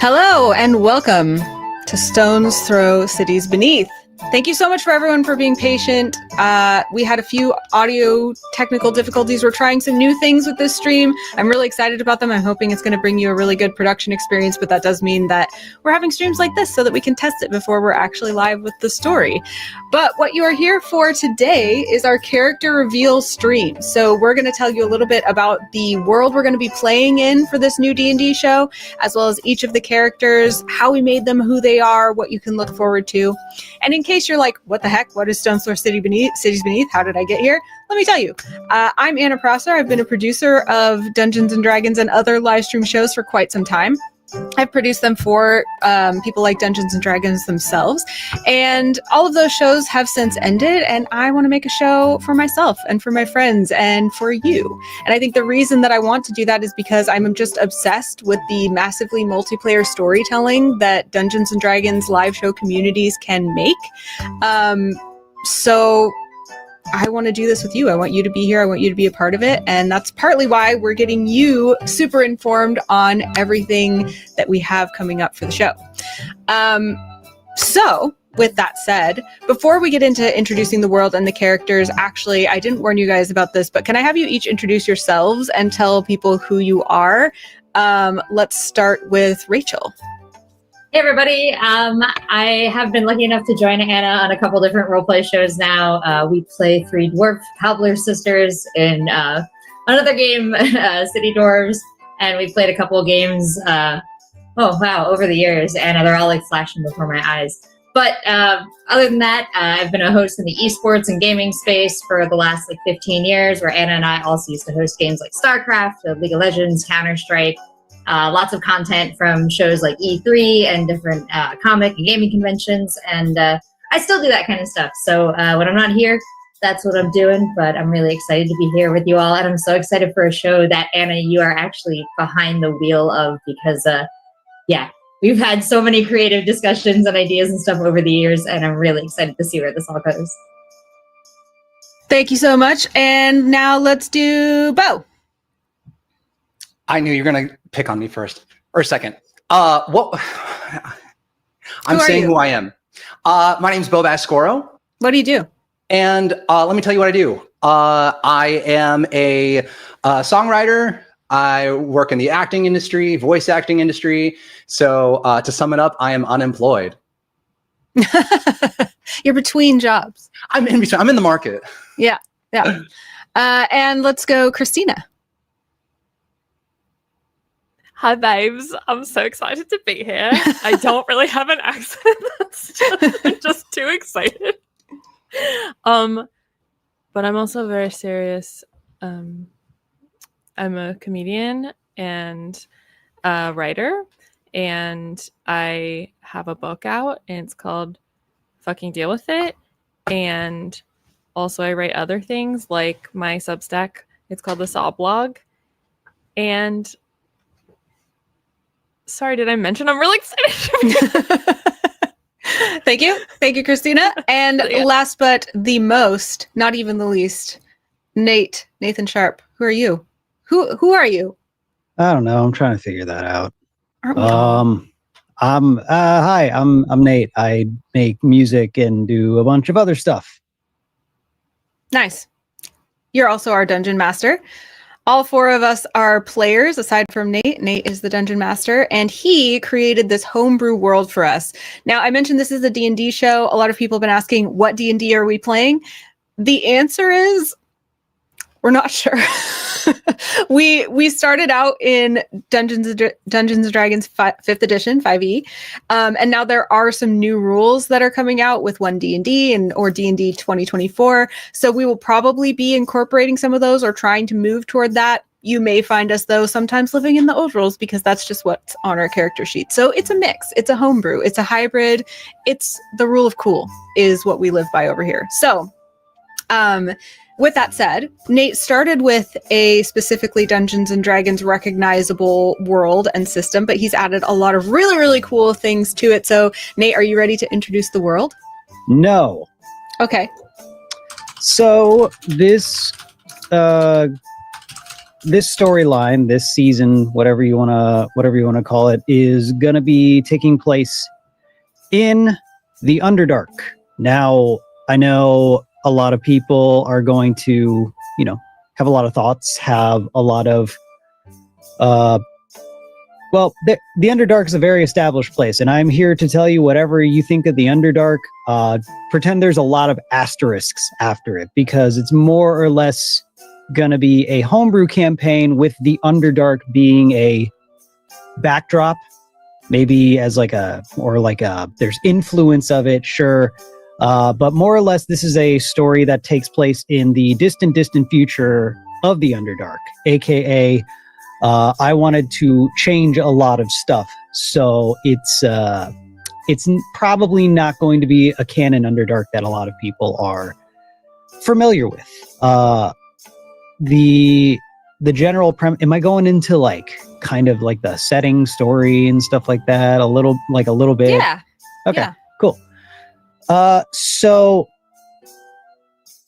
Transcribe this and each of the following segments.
Hello and welcome to Stones Throw Cities Beneath. Thank you so much for everyone for being patient. We had a few audio technical difficulties. We're trying some new things with this stream. I'm really excited about them. I'm hoping it's going to bring you a really good production experience, but that does mean that we're having streams like this so that we can test it before we're actually live with the story. But what you are here for today is our character reveal stream. So we're going to tell you a little bit about the world we're going to be playing in for this new D&D show, as well as each of the characters, how we made them, who they are, what you can look forward to. And in case you're like, what the heck? What is StonesThrow Cities Beneath? How did I get here? Let me tell you. I'm Anna Prosser. I've been a producer of Dungeons & Dragons and other live stream shows for quite some time. I've produced them for people like Dungeons & Dragons themselves. And all of those shows have since ended, and I want to make a show for myself and for my friends and for you. And I think the reason that I want to do that is because I'm just obsessed with the massively multiplayer storytelling that Dungeons & Dragons live show communities can make. So I want to do this with you. I want you to be here. I want you to be a part of it. And that's partly why we're getting you super informed on everything that we have coming up for the show. So with that said, before we get into introducing the world and the characters, actually, I didn't warn you guys about this, but can I have you each introduce yourselves and tell people who you are? Let's start with Rachel. Hey everybody, I have been lucky enough to join Anna on a couple different roleplay shows now. We play three dwarf cobbler sisters in another game, City Dwarves, and we played a couple of games, over the years, and they're all like flashing before my eyes. But other than that, I've been a host in the esports and gaming space for the last 15 years, where Anna and I also used to host games like StarCraft, League of Legends, Counter-Strike. Lots of content from shows like E3 and different comic and gaming conventions, and I still do that kind of stuff. So when I'm not here, that's what I'm doing, but I'm really excited to be here with you all, and I'm so excited for a show that, Anna, you are actually behind the wheel of, because, we've had so many creative discussions and ideas and stuff over the years, and I'm really excited to see where this all goes. Thank you so much, and now let's do Bo. I knew you were going to pick on me first or second. I'm saying who I am. My name's Bo Bascoro. What do you do? And let me tell you what I do. I am a songwriter. I work in the acting industry, voice acting industry. So to sum it up, I am unemployed. You're between jobs. I'm in between. I'm in the market. Yeah. And let's go, Christina. Hi, babes. I'm so excited to be here. I don't really have an accent. I'm just too excited. But I'm also very serious. I'm a comedian and a writer, and I have a book out, and it's called Fucking Deal With It. And also I write other things like my Substack. It's called the Saw Blog. And sorry, did I mention I'm really excited? Thank you, Christina. And last but the most, not even the least, Nathan Sharp. Who are you? Who are you? I don't know. I'm trying to figure that out. Aren't we all? Hi, I'm Nate. I make music and do a bunch of other stuff. Nice. You're also our dungeon master. All four of us are players, aside from Nate. Nate is the dungeon master, and he created this homebrew world for us. Now, I mentioned this is a D&D show. A lot of people have been asking, what D&D are we playing? The answer is, we're not sure. We started out in Dungeons & Dragons 5th edition, 5e, and now there are some new rules that are coming out with 1D&D or D&D 2024. So we will probably be incorporating some of those or trying to move toward that. You may find us, though, sometimes living in the old rules because that's just what's on our character sheet. So it's a mix. It's a homebrew. It's a hybrid. It's the rule of cool is what we live by over here. So, with that said, Nate started with a specifically Dungeons & Dragons recognizable world and system, but he's added a lot of really, really cool things to it. So, Nate, are you ready to introduce the world? No. Okay. So this this storyline, this season, whatever you wanna call it, is gonna be taking place in the Underdark. Now, I know a lot of people are going to, have a lot of thoughts, have a lot of, the Underdark is a very established place, and I'm here to tell you whatever you think of the Underdark, pretend there's a lot of asterisks after it, because it's more or less gonna be a homebrew campaign with the Underdark being a backdrop, maybe as there's influence of it, sure. But more or less, this is a story that takes place in the distant future of the Underdark, aka I wanted to change a lot of stuff, so it's probably not going to be a canon Underdark that a lot of people are familiar with. The general premise. Am I going into kind of the setting, story, and stuff like that? A little bit. Yeah. Okay. Yeah. Cool. So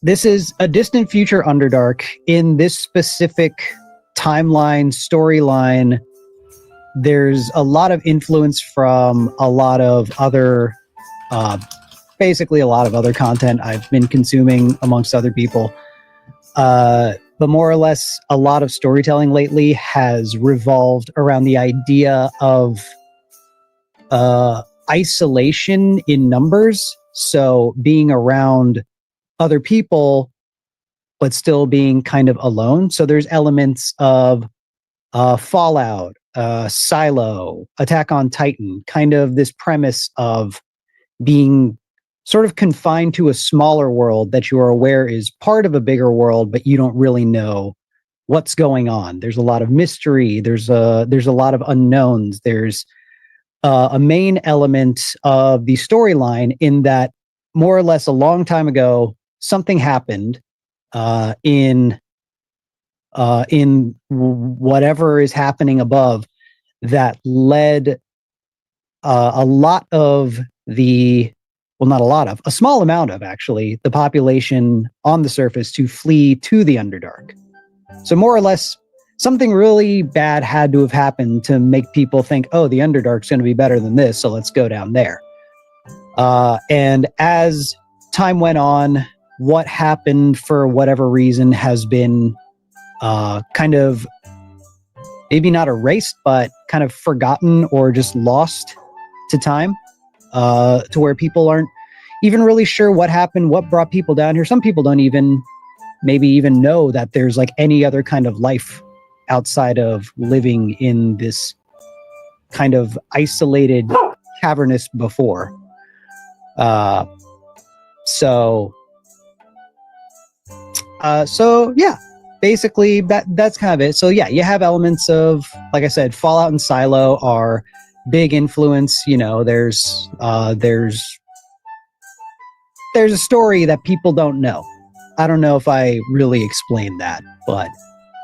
this is a distant future Underdark. In this specific timeline, storyline, there's a lot of influence from a lot of other, basically a lot of other content I've been consuming amongst other people. But more or less, a lot of storytelling lately has revolved around the idea of isolation in numbers. So being around other people, but still being kind of alone. So there's elements of Fallout, Silo, Attack on Titan, kind of this premise of being sort of confined to a smaller world that you are aware is part of a bigger world, but you don't really know what's going on. There's a lot of mystery. There's a lot of unknowns. There's a main element of the storyline in that more or less a long time ago, something happened in whatever is happening above that led a lot of the, well, not a lot of, a small amount of actually the population on the surface to flee to the Underdark. So more or less, something really bad had to have happened to make people think, oh, the Underdark's going to be better than this, so let's go down there. And as time went on, what happened for whatever reason has been kind of maybe not erased, but kind of forgotten or just lost to time, to where people aren't even really sure what happened, what brought people down here. Some people don't even know that there's any other kind of life outside of living in this kind of isolated cavernous before. So yeah, basically that's kind of it. So yeah, you have elements of, like I said, Fallout and Silo are big influence. There's a story that people don't know. I don't know if I really explained that, but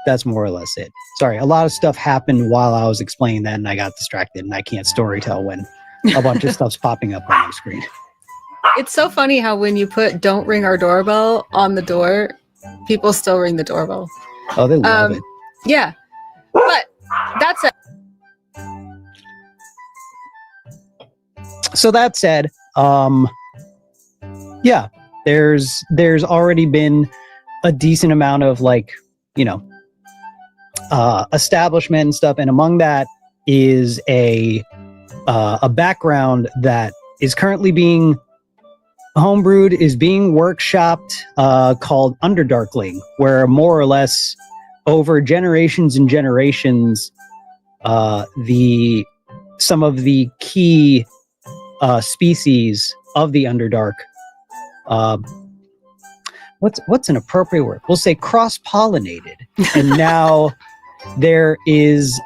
that's more or less it. Sorry, a lot of stuff happened while I was explaining that, and I got distracted, and I can't storytell when a bunch of stuff's popping up on my screen. It's so funny how when you put "Don't ring our doorbell" on the door, people still ring the doorbell. Oh, they love it. Yeah, but that's it. So that said, yeah, there's already been a decent amount of establishment and stuff, and among that is a background that is currently being homebrewed, is being workshopped, called Underdarkling, where more or less over generations and generations, some of the key species of the Underdark, what's an appropriate word? We'll say cross-pollinated, and now there's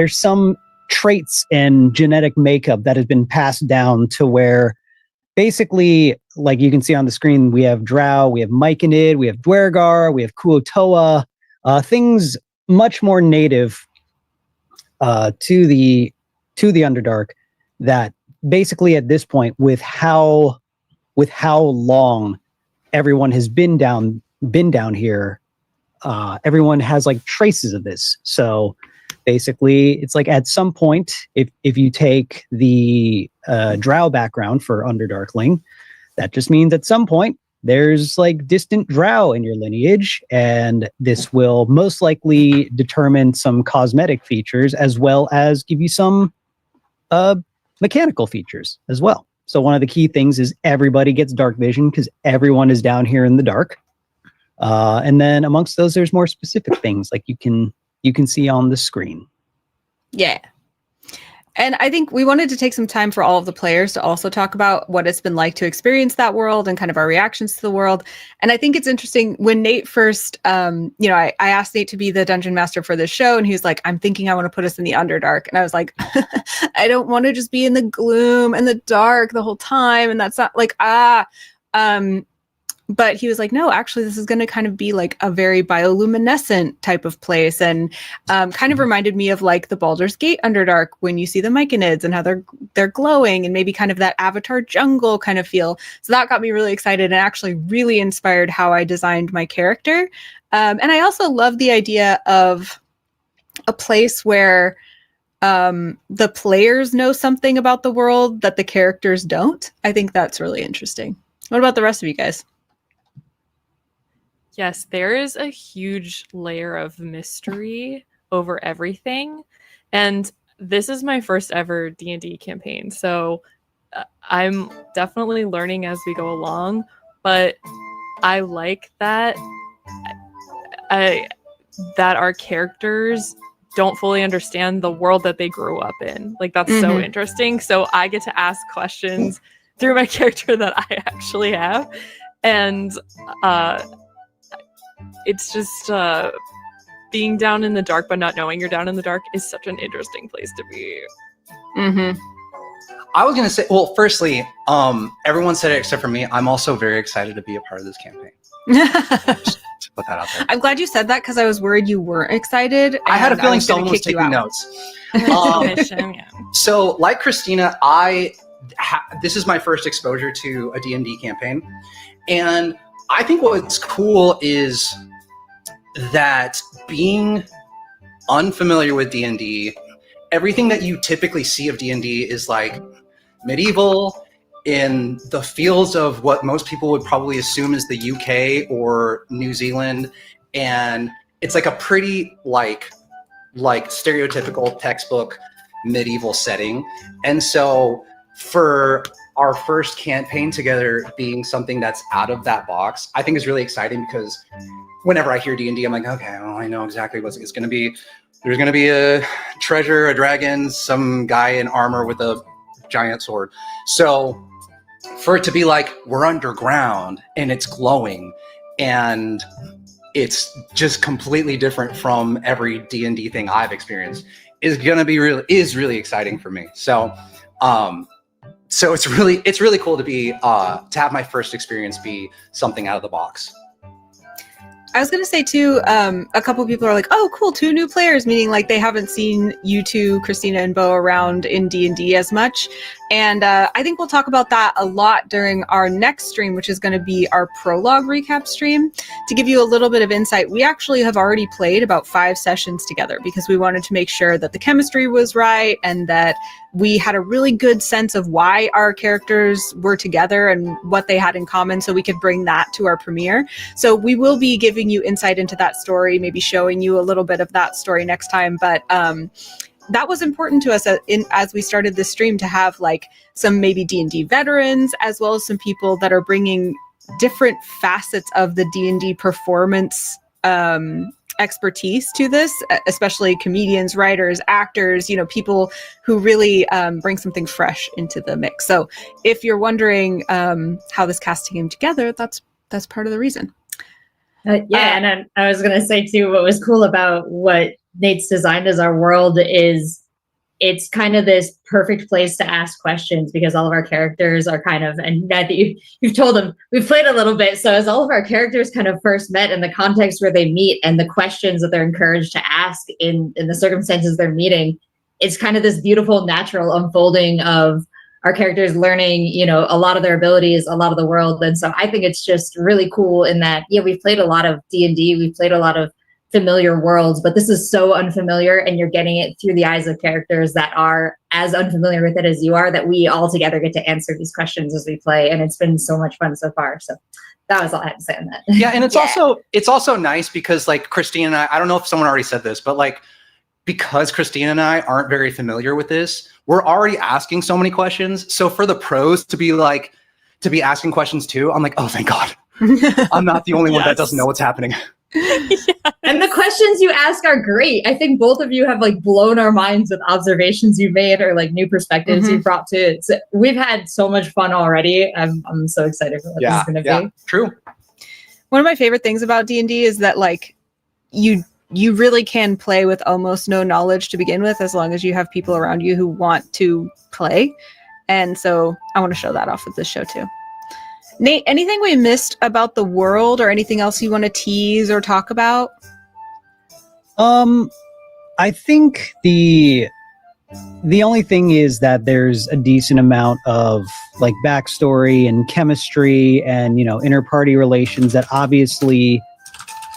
some traits and genetic makeup that has been passed down to where basically, like you can see on the screen, we have Drow, we have Myconid, we have Dwergar, we have Kuotoa, things much more native to the Underdark, that basically at this point, with how long everyone has been down here, everyone has like traces of this. So basically, it's like at some point, if you take the drow background for Underdarkling, that just means at some point there's like distant drow in your lineage, and this will most likely determine some cosmetic features as well as give you some mechanical features as well. So one of the key things is everybody gets dark vision because everyone is down here in the dark. And then amongst those, there's more specific things like you can see on the screen. Yeah. And I think we wanted to take some time for all of the players to also talk about what it's been like to experience that world and kind of our reactions to the world. And I think it's interesting when Nate first, I asked Nate to be the dungeon master for this show, and he was like, I'm thinking I want to put us in the Underdark. And I was like, I don't want to just be in the gloom and the dark the whole time. And that's not like, but he was like, no, actually, this is going to kind of be like a very bioluminescent type of place, and kind of reminded me of like the Baldur's Gate Underdark when you see the Myconids and how they're glowing, and maybe kind of that Avatar jungle kind of feel. So that got me really excited and actually really inspired how I designed my character. And I also love the idea of a place where the players know something about the world that the characters don't. I think that's really interesting. What about the rest of you guys? Yes, there is a huge layer of mystery over everything. And this is my first ever D&D campaign. So I'm definitely learning as we go along, but I like that that our characters don't fully understand the world that they grew up in. Like, that's so interesting. So I get to ask questions through my character that I actually have. And it's just being down in the dark but not knowing you're down in the dark is such an interesting place to be. I was going to say, well, firstly, everyone said it except for me. I'm also very excited to be a part of this campaign. Just to put that out there. I'm glad you said that because I was worried you weren't excited. I had a feeling someone was taking notes. So like Christina, this is my first exposure to a D&D campaign. And I think what's cool is that being unfamiliar with D&D, everything that you typically see of D&D is like medieval in the fields of what most people would probably assume is the UK or New Zealand. And it's like a pretty like stereotypical textbook medieval setting. And so for our first campaign together being something that's out of that box, I think is really exciting because whenever I hear D&D, I'm like, okay, well, I know exactly what it's going to be. There's going to be a treasure, a dragon, some guy in armor with a giant sword. So for it to be like, we're underground and it's glowing and it's just completely different from every D&D thing I've experienced is really exciting for me. So, so it's really cool to be to have my first experience be something out of the box. I was going to say too, a couple people are like, oh, cool, 2 new players, meaning like they haven't seen you two, Christina and Bo, around in D&D as much. And I think we'll talk about that a lot during our next stream, which is going to be our prologue recap stream. To give you a little bit of insight, we actually have already played about 5 sessions together because we wanted to make sure that the chemistry was right and that we had a really good sense of why our characters were together and what they had in common, so we could bring that to our premiere. So we will be giving you insight into that story, maybe showing you a little bit of that story next time. But that was important to us as we started this stream, to have like some maybe D&D veterans, as well as some people that are bringing different facets of the D&D performance expertise to this, especially comedians, writers, actors, people who really bring something fresh into the mix. So if you're wondering how this casting came together, that's part of the reason. And I was going to say too, what was cool about what Nate's designed as our world is it's kind of this perfect place to ask questions, because all of our characters are kind of, and now that you've told them, we've played a little bit. So as all of our characters kind of first met in the context where they meet and the questions that they're encouraged to ask in the circumstances they're meeting, it's kind of this beautiful natural unfolding of our characters learning, you know, a lot of their abilities, a lot of the world. And so I think it's just really cool in that, yeah, we've played a lot of D&D, we've played a lot of familiar worlds, but this is so unfamiliar, and you're getting it through the eyes of characters that are as unfamiliar with it as you are, that we all together get to answer these questions as we play. And it's been so much fun so far. So that was all I had to say on that. Yeah, and it's also nice because like Christine and I don't know if someone already said this, but like because Christine and I aren't very familiar with this, we're already asking so many questions. So for the pros to be asking questions too, I'm like, oh, thank God. I'm not the only one that doesn't know what's happening. Yes. And the questions you ask are great. I think both of you have like blown our minds with observations you've made or like new perspectives you've brought to it. So we've had so much fun already. I'm so excited for what this is going to be. True. One of my favorite things about D&D is that like you really can play with almost no knowledge to begin with, as long as you have people around you who want to play. And so I want to show that off with this show too. Nate, anything we missed about the world or anything else you want to tease or talk about? I think the only thing is that there's a decent amount of like backstory and chemistry and, you know, inter-party relations that obviously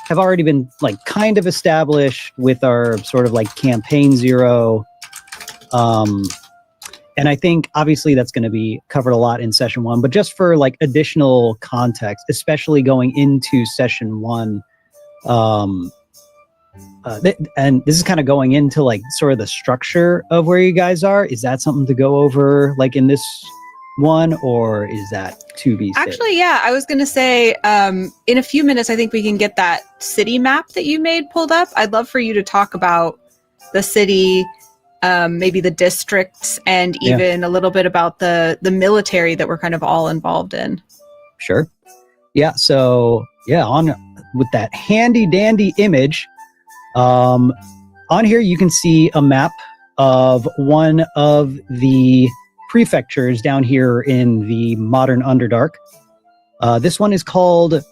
have already been like kind of established with our sort of like campaign 0. And I think obviously that's going to be covered a lot in session 1, but just for like additional context, especially going into session 1, and this is kind of going into like sort of the structure of where you guys are. Is that something to go over like in this one, or is that to be said? Actually, yeah, I was going to say in a few minutes, I think we can get that city map that you made pulled up. I'd love for you to talk about the city, maybe the districts, and even a little bit about the military that we're kind of all involved in. Sure. Yeah. So yeah, on with that handy dandy image, on here you can see a map of one of the prefectures down here in the modern Underdark. This one is called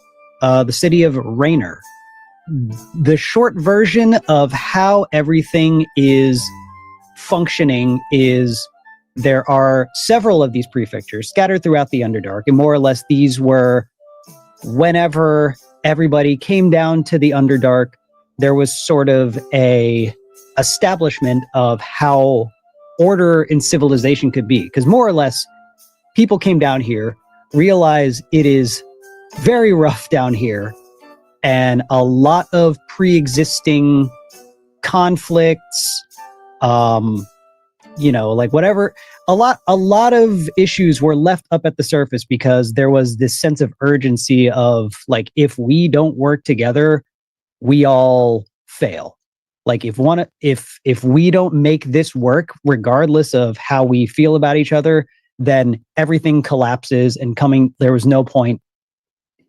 the city of Raynor. The short version of how everything is functioning is there are several of these prefectures scattered throughout the Underdark, and more or less these were whenever everybody came down to the Underdark, there was sort of a establishment of how order and civilization could be, because more or less people came down here, realize it is very rough down here, and a lot of pre-existing conflicts, you know, like whatever, a lot of issues were left up at the surface because there was this sense of urgency of like, if we don't work together, we all fail. Like if we don't make this work, regardless of how we feel about each other, then everything collapses, and there was no point.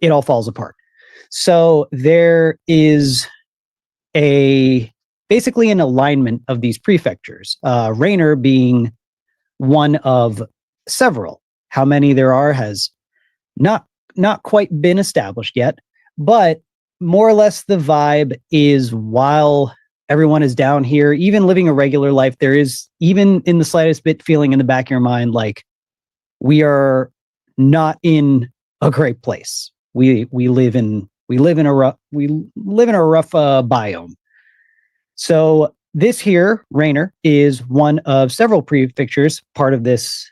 It all falls apart. So there is basically an alignment of these prefectures, Raynor being one of several. How many there are has not quite been established yet, but more or less the vibe is, while everyone is down here, even living a regular life, there is, even in the slightest bit, feeling in the back of your mind like we are not in a great place. We live in a rough biome. So this here, Raynor, is one of several prefectures, part of this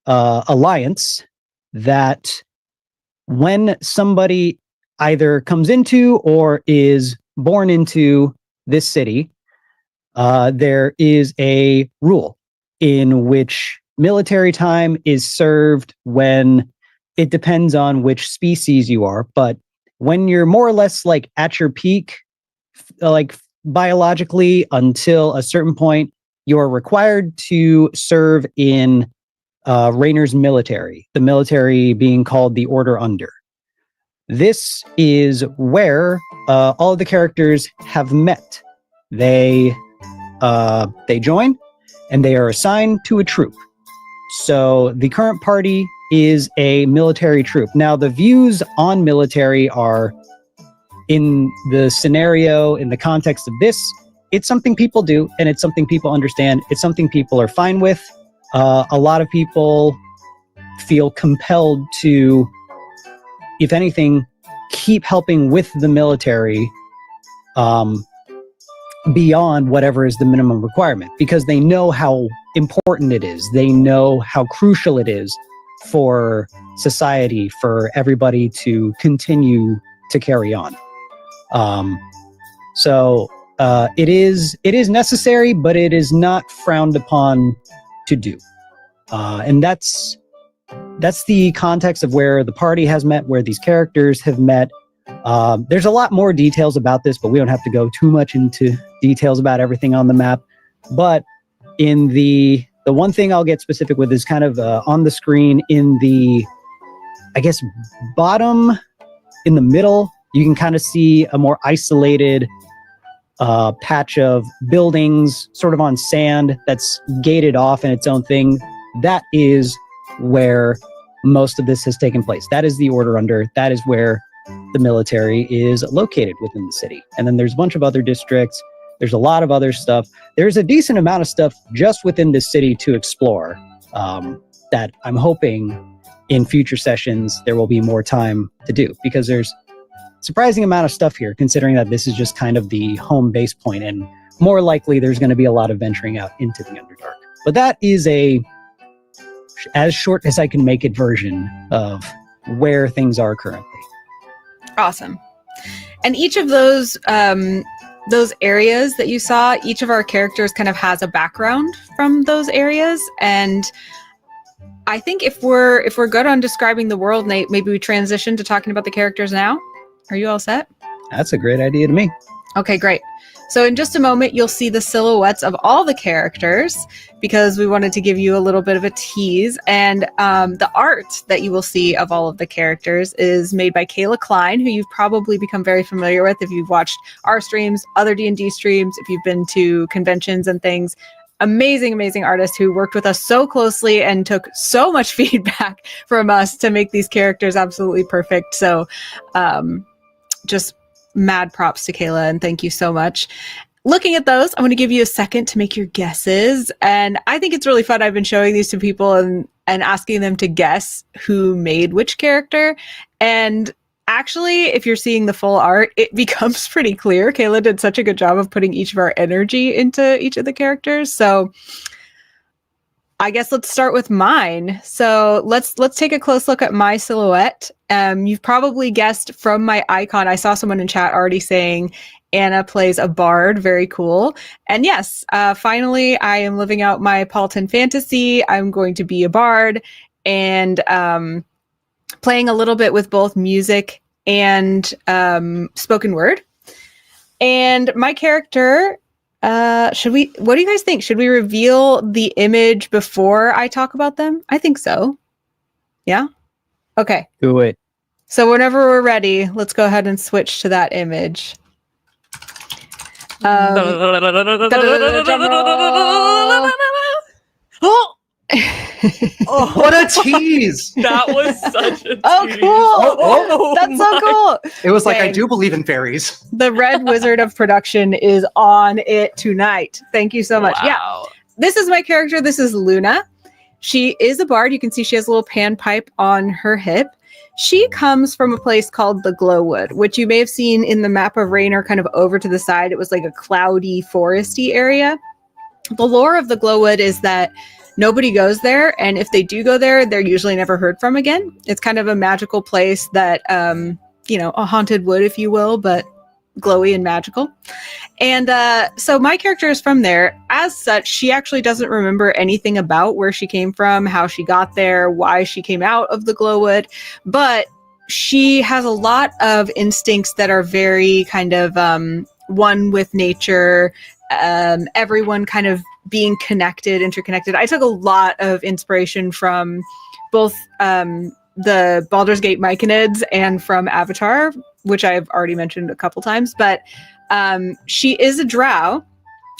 alliance, that when somebody either comes into or is born into this city, there is a rule in which military time is served when it depends on which species you are. But when you're more or less like at your peak, like biologically, until a certain point, you're required to serve in Raynor's military, the military being called the Order Under. This is where all of the characters have met. They join, and they are assigned to a troop. So the current party is a military troop. Now, the views on military are, in the scenario, in the context of this, it's something people do, and it's something people understand. It's something people are fine with. A lot of people feel compelled to, if anything, keep helping with the military beyond whatever is the minimum requirement, because they know how important it is. They know how crucial it is for society, for everybody to continue to carry on. So it is necessary, but it is not frowned upon to do. And that's the context of where the party has met, where these characters have met. There's a lot more details about this, but we don't have to go too much into details about everything on the map. But in the one thing I'll get specific with is kind of on the screen in the, I guess, bottom in the middle, you can kind of see a more isolated patch of buildings sort of on sand that's gated off in its own thing. That is where most of this has taken place. That is the Order Under. That is where the military is located within the city. And then there's a bunch of other districts. There's a lot of other stuff. There's a decent amount of stuff just within the city to explore that I'm hoping in future sessions there will be more time to do, because there's a surprising amount of stuff here, considering that this is just kind of the home base point, and more likely there's going to be a lot of venturing out into the Underdark. But that is a as short as I can make it version of where things are currently. Awesome. And each of those areas that you saw, each of our characters kind of has a background from those areas. And I think if we're good on describing the world, Nate, maybe we transition to talking about the characters now. Are you all set? That's a great idea to me. Okay, great. So in just a moment, you'll see the silhouettes of all the characters, because we wanted to give you a little bit of a tease. And the art that you will see of all of the characters is made by Kayla Klein, who you've probably become very familiar with if you've watched our streams, other D&D streams, if you've been to conventions and things. Amazing, amazing artist who worked with us so closely and took so much feedback from us to make these characters absolutely perfect. So just mad props to Kayla, and thank you so much. Looking at those, I want to give you a second to make your guesses. And I think it's really fun. I've been showing these to people and asking them to guess who made which character. And actually, if you're seeing the full art, it becomes pretty clear. Kayla did such a good job of putting each of our energy into each of the characters. So I guess let's start with mine. So let's take a close look at my silhouette. You've probably guessed from my icon. I saw someone in chat already saying Anna plays a bard. Very cool. And yes, finally, I am living out my Paulton fantasy. I'm going to be a bard and playing a little bit with both music and spoken word. And my character... what do you guys think? Should we reveal the image before I talk about them? I think so. Yeah? Okay. Do it. So whenever we're ready, let's go ahead and switch to that image. Oh, what a tease! That was such a Oh, tease. cool! Oh, That's so cool! It was like, I Dang. do believe in fairies. The Red Wizard of Production is on it tonight. Thank you so much. Yeah. Wow. This is my character. This is Luna. She is a bard. You can see she has a little panpipe on her hip. She comes from a place called the Glowwood, which you may have seen in the map of Raynor kind of over to the side. It was like a cloudy, foresty area. The lore of the Glowwood is that nobody goes there, and if they do go there, they're usually never heard from again. It's kind of a magical place that, a haunted wood, if you will, but glowy and magical. And so my character is from there. As such, she actually doesn't remember anything about where she came from, how she got there, why she came out of the Glowwood, but she has a lot of instincts that are very kind of one with nature, everyone kind of being connected, interconnected. I took a lot of inspiration from both the Baldur's Gate Myconids and from Avatar, which I've already mentioned a couple times, but she is a drow.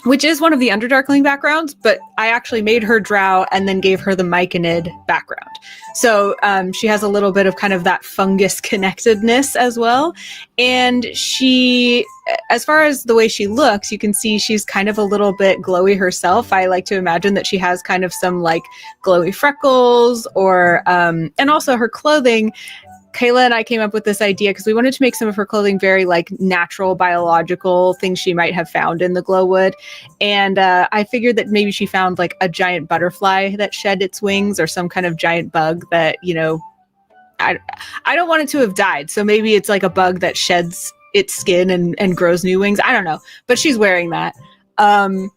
which is one of the Underdarkling backgrounds, but I actually made her drow and then gave her the Myconid background. So she has a little bit of kind of that fungus connectedness as well. And she, as far as the way she looks, you can see she's kind of a little bit glowy herself. I like to imagine that she has kind of some like glowy freckles or, and also her clothing. Kayla and I came up with this idea because we wanted to make some of her clothing very like natural, biological things she might have found in the glowwood. And I figured that maybe she found like a giant butterfly that shed its wings or some kind of giant bug that, you know, I don't want it to have died. So maybe it's like a bug that sheds its skin and grows new wings. I don't know, but she's wearing that. And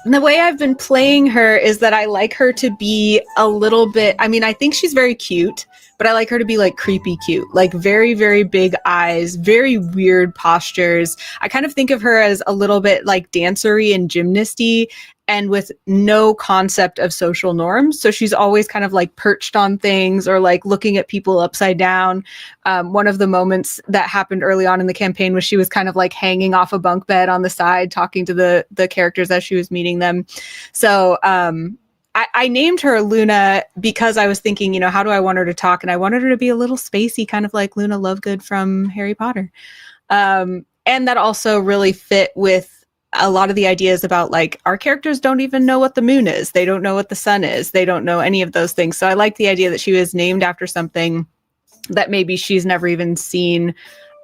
the way I've been playing her is that I like her to be a little bit, I mean, I think she's very cute, but I like her to be like creepy cute, like very, very big eyes, very weird postures. I kind of think of her as a little bit like dancery and gymnasty and with no concept of social norms. So she's always kind of like perched on things or like looking at people upside down. One of the moments that happened early on in the campaign was she was kind of like hanging off a bunk bed on the side, talking to the characters as she was meeting them. So, I named her Luna because I was thinking, you know, how do I want her to talk? And I wanted her to be a little spacey, kind of like Luna Lovegood from Harry Potter. And that also really fit with a lot of the ideas about like our characters don't even know what the moon is. They don't know what the sun is. They don't know any of those things. So I like the idea that she was named after something that maybe she's never even seen.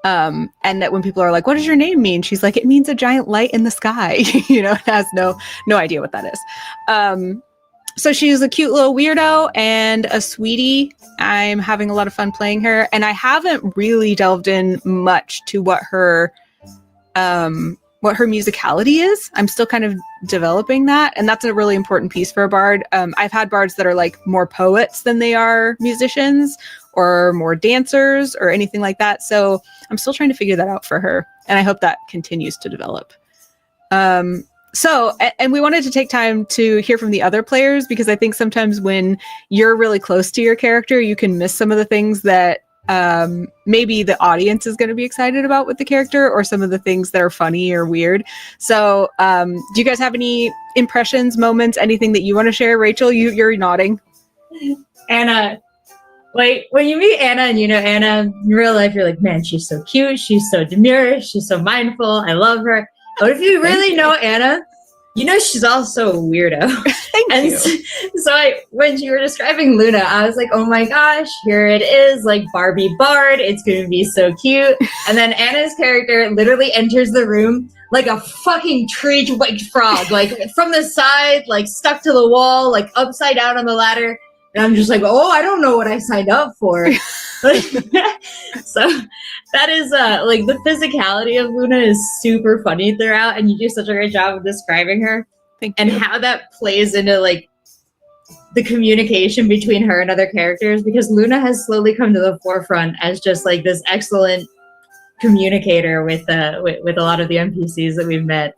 And that when people are like, what does your name mean? She's like, it means a giant light in the sky. You know, has no idea what that is. So she's a cute little weirdo and a sweetie. I'm having a lot of fun playing her, and I haven't really delved in much to what her musicality is. I'm still kind of developing that, and that's a really important piece for a bard. I've had bards that are like more poets than they are musicians or more dancers or anything like that. So I'm still trying to figure that out for her, and I hope that continues to develop. So, and we wanted to take time to hear from the other players because I think sometimes when you're really close to your character, you can miss some of the things that maybe the audience is going to be excited about with the character or some of the things that are funny or weird. So, do you guys have any impressions, moments, anything that you want to share? Rachel, you're nodding. Anna, like when you meet Anna and you know Anna in real life, you're like, man, she's so cute. She's so demure. She's so mindful. I love her. But if you really know Anna, you know she's also a weirdo. Thank you. So when you were describing Luna, I was like, oh my gosh, here it is, like Barbie Bard. It's going to be so cute. And then Anna's character literally enters the room like a fucking tree-white frog, like from the side, like stuck to the wall, like upside down on the ladder. And I'm just like, oh, I don't know what I signed up for. So that is like the physicality of Luna is super funny throughout, and you do such a great job of describing her. Thank and you. How that plays into like the communication between her and other characters, because Luna has slowly come to the forefront as just like this excellent communicator with a lot of the NPCs that we've met.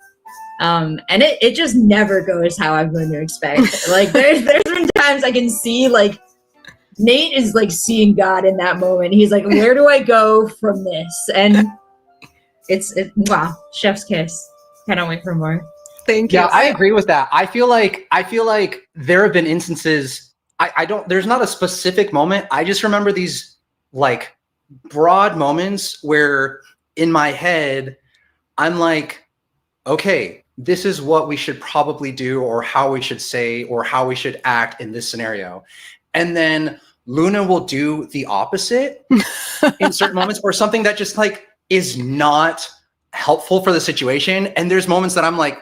And it just never goes how I'm going to expect. Like there's been times I can see like Nate is like seeing God in that moment. He's like, where do I go from this? And it's wow, chef's kiss. Cannot wait for more. Thank you. Yeah, I agree with that. I feel like there have been instances. I don't. There's not a specific moment. I just remember these like broad moments where in my head I'm like, okay, this is what we should probably do, or how we should say, or how we should act in this scenario. And then Luna will do the opposite in certain moments, or something that just like is not helpful for the situation. And there's moments that I'm like,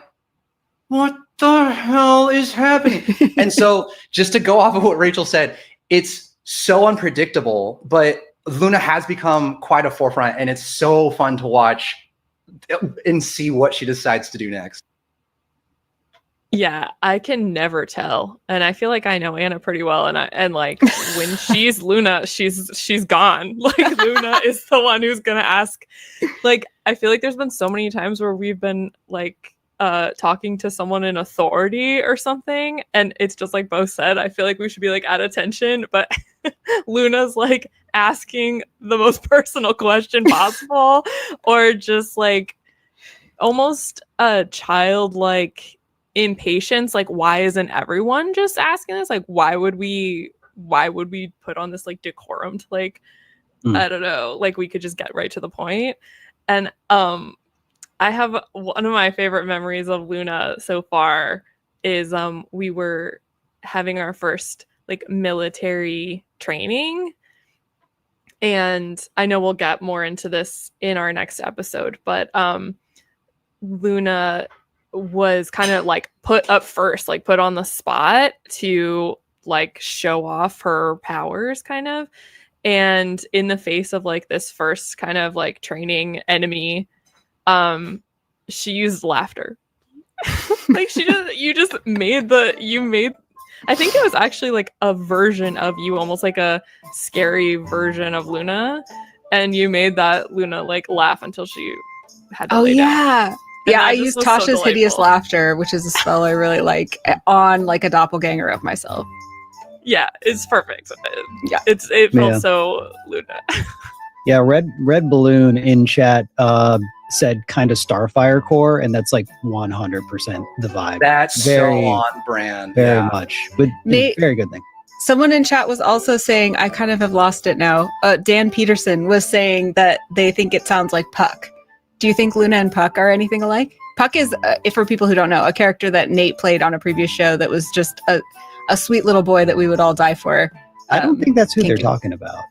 what the hell is happening? And so just to go off of what Rachel said, it's so unpredictable, but Luna has become quite a forefront, and it's so fun to watch and see what she decides to do next. Yeah, I can never tell, and I feel like I know Anna pretty well. And like when she's Luna, she's gone. Like Luna is the one who's gonna ask. Like I feel like there's been so many times where we've been like talking to someone in authority or something, and it's just like both said. I feel like we should be like at attention, but Luna's like asking the most personal question possible, or just like almost a childlike impatience. Like, why isn't everyone just asking this? Like, why would we put on this like decorum to like, I don't know, like we could just get right to the point. And I have one of my favorite memories of Luna so far is we were having our first like military training, and I know we'll get more into this in our next episode, but Luna was kind of like put up first, like put on the spot to like show off her powers kind of, and in the face of like this first kind of like training enemy, she used laughter. Like you made I think it was actually like a version of you, almost like a scary version of Luna, and you made that Luna like laugh until she had to lay down. Yeah. And I that just used was so Tasha's hideous delightful. laughter, which is a spell I really like, on like a doppelganger of myself. Yeah, it's perfect. Yeah. It felt Yeah. so Luna. Yeah, Red Balloon in chat said kind of Starfire core, and that's like 100% the vibe. That's Very- so on brand. Very yeah. much. But Nate- very good thing. Someone in chat was also saying, I kind of have lost it now. Dan Peterson was saying that they think it sounds like Puck. Do you think Luna and Puck are anything alike? Puck is, for people who don't know, a character that Nate played on a previous show that was just a sweet little boy that we would all die for. I don't think that's who they're kinky. talking about.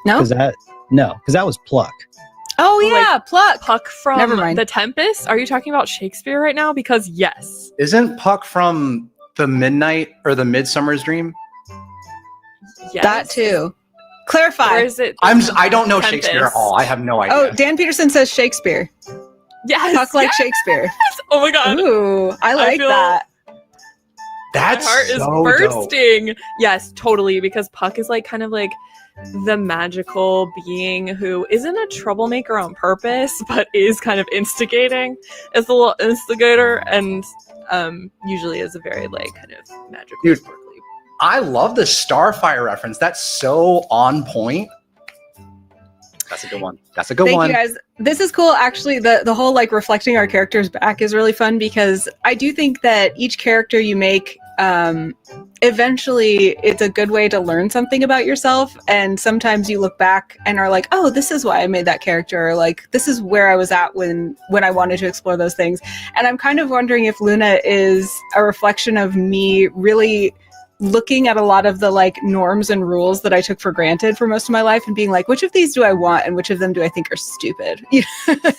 No? Because that was Pluck. Oh, yeah, Pluck. Puck from Never mind. The Tempest? Are you talking about Shakespeare right now? Because yes. Isn't Puck from the Midnight or the Midsummer's Dream? Yes. That too. Clarify. Or is it I don't know Tempest? Shakespeare at all. I have no idea. Oh, Dan Peterson says Shakespeare. Yes. Puck like yes. Shakespeare. Oh my god. Ooh, I like feel- that. That's My heart is so dope. bursting. Yes, totally. Because Puck is like kind of like the magical being who isn't a troublemaker on purpose, but is kind of instigating. Is a little instigator, and usually is a very like kind of magical. Dude. sparkly. I love the Starfire reference. That's so on point. That's a good one. That's a good Thank one. you guys. This is cool. Actually, the whole like reflecting our characters back is really fun, because I do think that each character you make, eventually it's a good way to learn something about yourself. And sometimes you look back and are like, oh, this is why I made that character. Or like, this is where I was at when I wanted to explore those things. And I'm kind of wondering if Luna is a reflection of me really looking at a lot of the like norms and rules that I took for granted for most of my life and being like, which of these do I want and which of them do I think are stupid?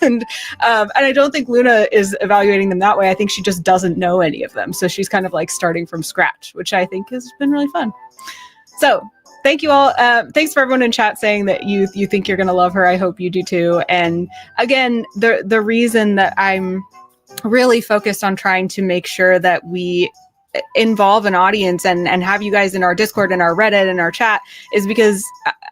and I don't think Luna is evaluating them that way. I think she just doesn't know any of them. So she's kind of like starting from scratch, which I think has been really fun. So thank you all. Thanks for everyone in chat saying that you think you're going to love her. I hope you do too. And again, the reason that I'm really focused on trying to make sure that we involve an audience and have you guys in our Discord and our Reddit and our chat is because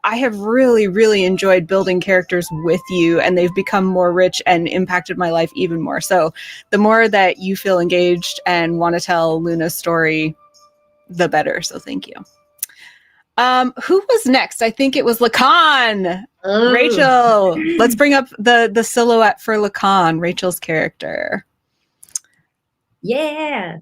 I have really, really enjoyed building characters with you, and they've become more rich and impacted my life even more. So the more that you feel engaged and want to tell Luna's story, the better. So thank you. Who was next? I think it was Lacan. Ooh. Rachel, let's bring up the silhouette for Lacan, Rachel's character. Yeah.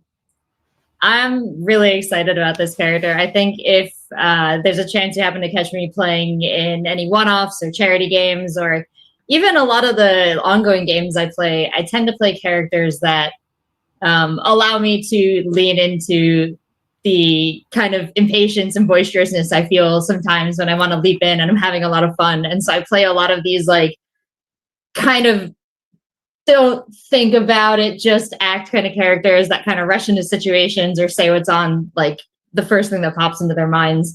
I'm really excited about this character. I think if there's a chance you happen to catch me playing in any one-offs or charity games, or even a lot of the ongoing games I play, I tend to play characters that allow me to lean into the kind of impatience and boisterousness I feel sometimes when I want to leap in and I'm having a lot of fun. And so I play a lot of these like kind of don't think about it, just act kind of characters that kind of rush into situations or say what's on like the first thing that pops into their minds.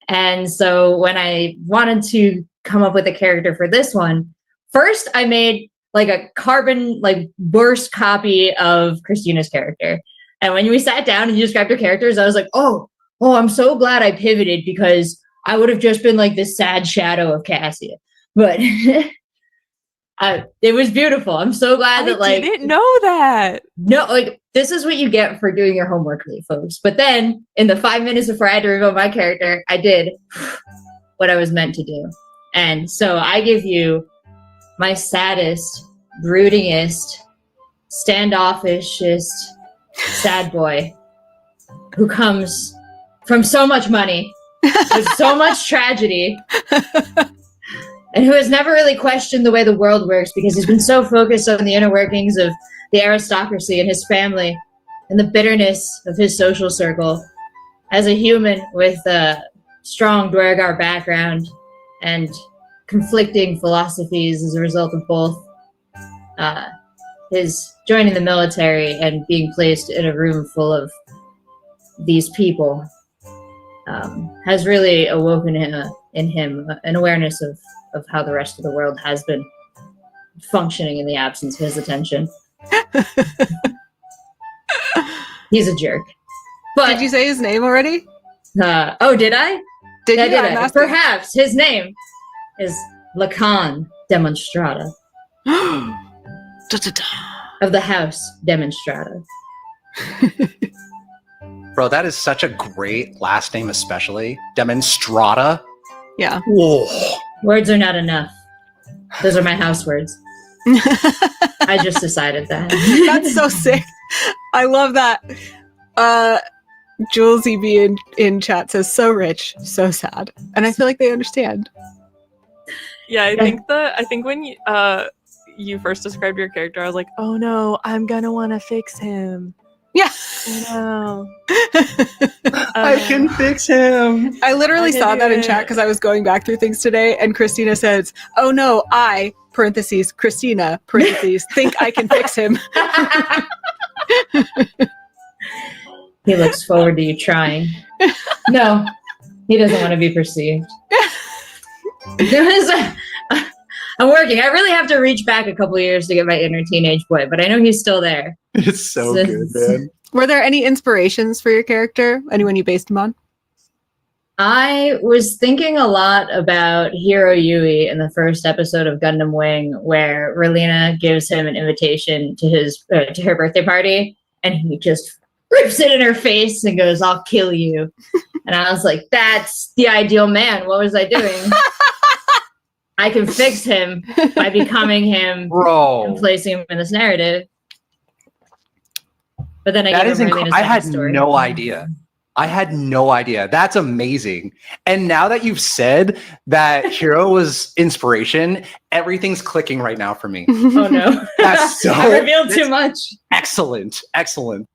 And so when I wanted to come up with a character for this one, first I made like a carbon like burst copy of Christina's character. And when we sat down and you described her characters, I was like, oh, I'm so glad I pivoted, because I would have just been like this sad shadow of Cassia. But it was beautiful. I'm so glad that I didn't know that. no, like this is what you get for doing your homework, folks. But then in the 5 minutes before I had to reveal my character, I did what I was meant to do. And so I give you my saddest, broodingest, standoffishest sad boy who comes from so much money, with so much tragedy, and who has never really questioned the way the world works because he's been so focused on the inner workings of the aristocracy and his family and the bitterness of his social circle. As a human with a strong Dwergar background and conflicting philosophies as a result of both, his joining the military and being placed in a room full of these people has really awoken in him an awareness of how the rest of the world has been functioning in the absence of his attention. He's a jerk. But Did you say his name already? oh, did I? Did Yeah, you? did I'm I? asking. Perhaps his name is Lacan Demonstrata of the House Demonstrata. Bro, that is such a great last name, especially Demonstrata. Yeah. Whoa. Words are not enough. Those are my house words. I just decided that. That's so sick. I love that. Jules EB in chat says, so rich, so sad. And I feel like they understand. Yeah, I think when you first described your character, I was like, oh no, I'm gonna want to fix him. Yeah. No. I can fix him. I literally I can saw do that in it. chat because I was going back through things today, and Christina says, oh no, I, parentheses, Christina, parentheses, think I can fix him. He looks forward to you trying. No, he doesn't want to be perceived. I'm working. I really have to reach back a couple years to get my inner teenage boy, but I know he's still there. It's so good, man. Were there any inspirations for your character? Anyone you based him on? I was thinking a lot about Hiro Yui in the first episode of Gundam Wing, where Relina gives him an invitation to her birthday party, and he just rips it in her face and goes, "I'll kill you." And I was like, that's the ideal man. What was I doing? I can fix him by becoming him and Bro. placing him in this narrative. But then I That gave is him Relina's I had backstory. no idea. I had no idea. That's amazing. And now that you've said that Hero was inspiration, everything's clicking right now for me. Oh no. That's so I revealed too much. excellent. Excellent.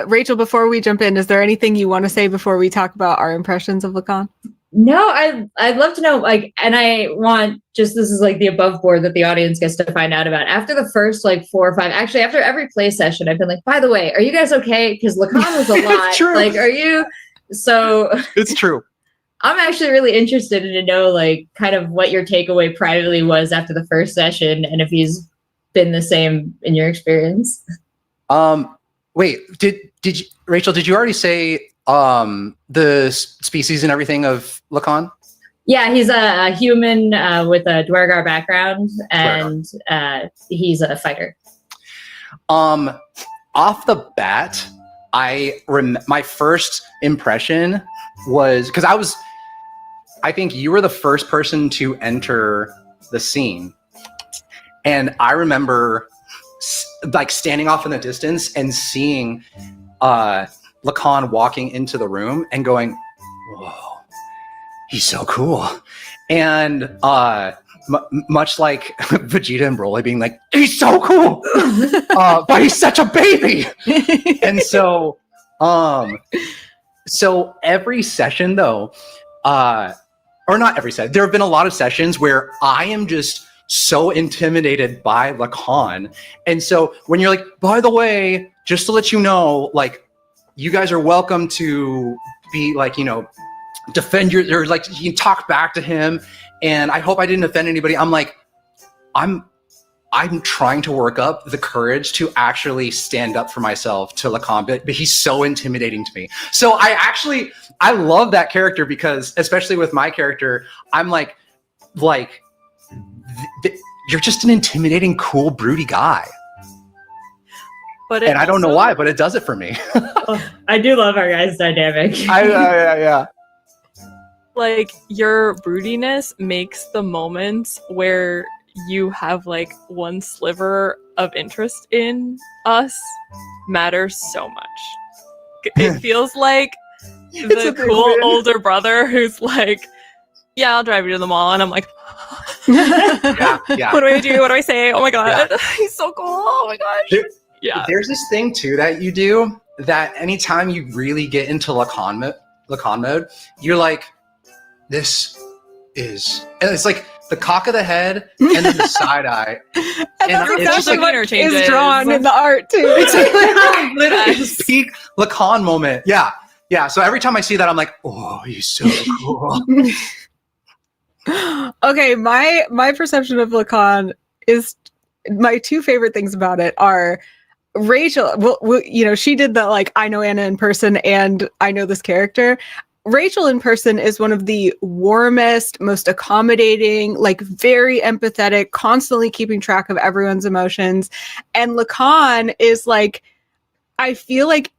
Rachel, before we jump in, is there anything you want to say before we talk about our impressions of Lacan? No, I'd love to know, like, and I want just, this is like the above board that the audience gets to find out about. After the first like 4 or 5, actually after every play session, I've been like, by the way, are you guys okay? Because Lacan was a lot. True. Like, are you? So It's true. I'm actually really interested to know, like, kind of what your takeaway privately was after the first session, and if he's been the same in your experience. Wait, did you, Rachel, did you already say the species and everything of Lacan? Yeah, he's a human with a Dwergar background, and he's a fighter. Off the bat, my first impression was, because I think you were the first person to enter the scene, and I remember like standing off in the distance and seeing Lacan walking into the room and going, whoa, he's so cool. And much like Vegeta and Broly being like, he's so cool, but he's such a baby. And so every session though, or not every session, there have been a lot of sessions where I am just so intimidated by Lacan. And so when you're like, by the way, just to let you know, like, you guys are welcome to be like, you know, defend or like, you talk back to him. And I hope I didn't offend anybody. I'm like, I'm trying to work up the courage to actually stand up for myself to Lacan, but he's so intimidating to me. So I love that character because, especially with my character, I'm like, you're just an intimidating, cool, broody guy. And I don't know why, but it does it for me. I do love our guys' dynamic. Yeah. Like, your broodiness makes the moments where you have like one sliver of interest in us matters so much. It feels like the cool older brother who's like, yeah, I'll drive you to the mall. And I'm like, Yeah, yeah. what do I do? What do I say? Oh my God. Yeah. He's so cool. Oh my gosh. Yeah. There's this thing too that you do that anytime you really get into Lacan mode, you're like, this is, and it's like the cock of the head and then the side eye. And And that's it's exactly just like what interchanges. is drawn in the art too. It's like literally Yes. this peak Lacan moment. Yeah. Yeah. So every time I see that, I'm like, oh, he's so cool. Okay, my perception of Lacan is, my two favorite things about it are Rachel. Well, you know, she did the like, I know Anna in person and I know this character. Rachel in person is one of the warmest, most accommodating, like very empathetic, constantly keeping track of everyone's emotions. And Lacan is like, I feel like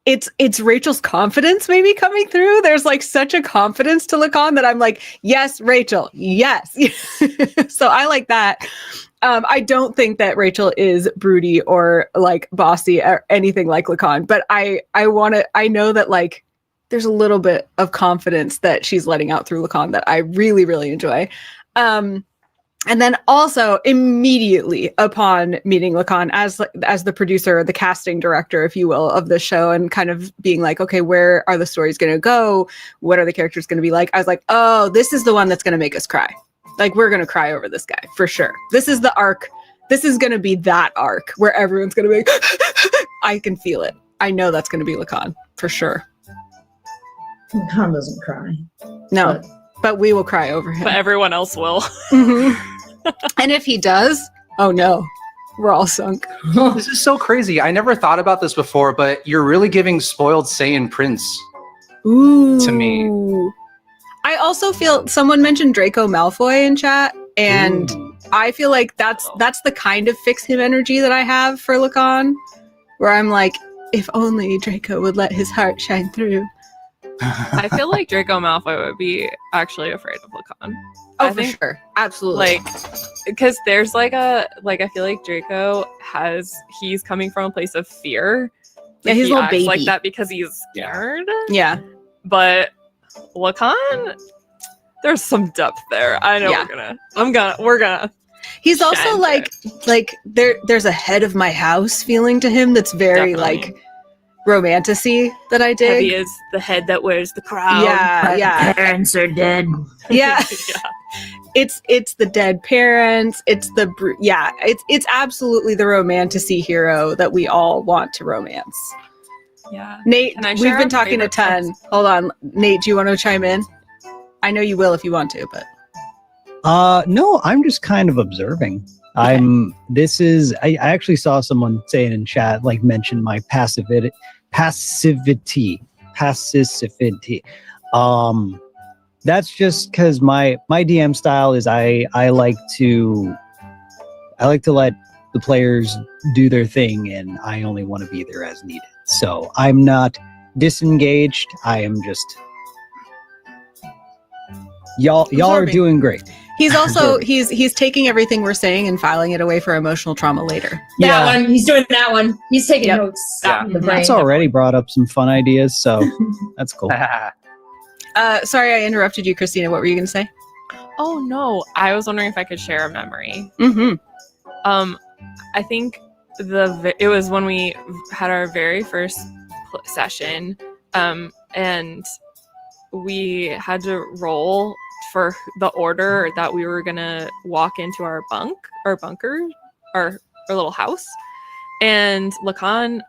it's Rachel's confidence maybe coming through. There's like such a confidence to Lacan that I'm like, yes, Rachel, yes. So I like that. I don't think that Rachel is broody or like bossy or anything like Lacan, but I know that like there's a little bit of confidence that she's letting out through Lacan that I really, really enjoy. And then also immediately upon meeting Lacan as the producer, the casting director, if you will, of the show, and kind of being like, okay, where are the stories going to go? What are the characters going to be like? I was like, oh, this is the one that's going to make us cry. Like, we're going to cry over this guy for sure. This is the arc. This is going to be that arc where everyone's going to be like, I can feel it. I know that's going to be Lacan for sure. Lacan doesn't cry. No, but we will cry over him. But everyone else will. Mhm. And if he does, oh no, we're all sunk. This is so crazy. I never thought about this before, but you're really giving spoiled Saiyan Prince. Ooh. To me. I also feel someone mentioned Draco Malfoy in chat, and Ooh. I feel like that's the kind of fix him energy that I have for Lacan, where I'm like, if only Draco would let his heart shine through. I feel like Draco Malfoy would be actually afraid of Lacan. Oh, I for think, sure. Absolutely. like, because there's like I feel like Draco he's coming from a place of fear. Yeah, he's he a little acts baby. like that because he's scared. Yeah. But Lacan, there's some depth there. I know Yeah. we're gonna. He's also Shine like there's a head of my house feeling to him that's very Definitely. like romantic-y that I dig. Heavy is the head that wears the crown. Yeah. Parents are dead. Yeah. Yeah. It's the dead parents. It's it's absolutely the romantic-y hero that we all want to romance. Yeah. Nate, Can I we've share been a talking a favorite ton. text? Hold on, Nate, do you want to chime in? I know you will if you want to, but No, I'm just kind of observing. Okay. I actually saw someone say it in chat, like mention my passivity. That's just because my DM style is I like to let the players do their thing, and I only want to be there as needed. So I'm not disengaged. I am just y'all are Absorbing. doing great. he's also he's taking everything we're saying and filing it away for emotional trauma later. That one. He's doing that one. He's taking Yep. notes. Yeah. in the brain. That's already brought up some fun ideas, so that's cool. Sorry, I interrupted you, Christina. What were you going to say? Oh no, I was wondering if I could share a memory. Mm-hmm. I think it was when we had our very first session, and we had to roll for the order that we were gonna walk into our bunker, our little house, and Lacan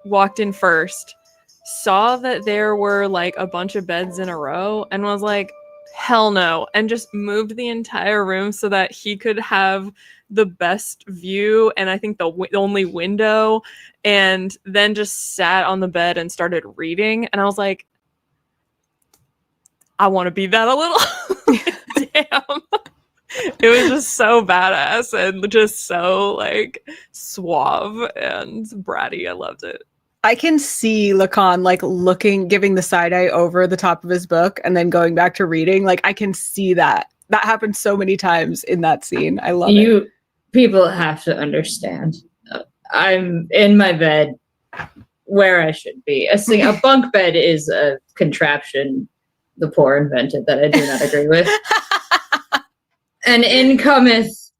walked in first, saw that there were like a bunch of beds in a row, and was like, hell no, and just moved the entire room so that he could have the best view and I think the only window, and then just sat on the bed and started reading, and I was like, I want to be that a little. Damn. It was just so badass and just so like suave and bratty. I loved it. I can see Lacan like giving the side eye over the top of his book and then going back to reading. Like I can see that that happened so many times in that scene. I love it. You people have to understand. I'm in my bed where I should be. A bunk bed is a contraption the poor invented that I do not agree with. And in cometh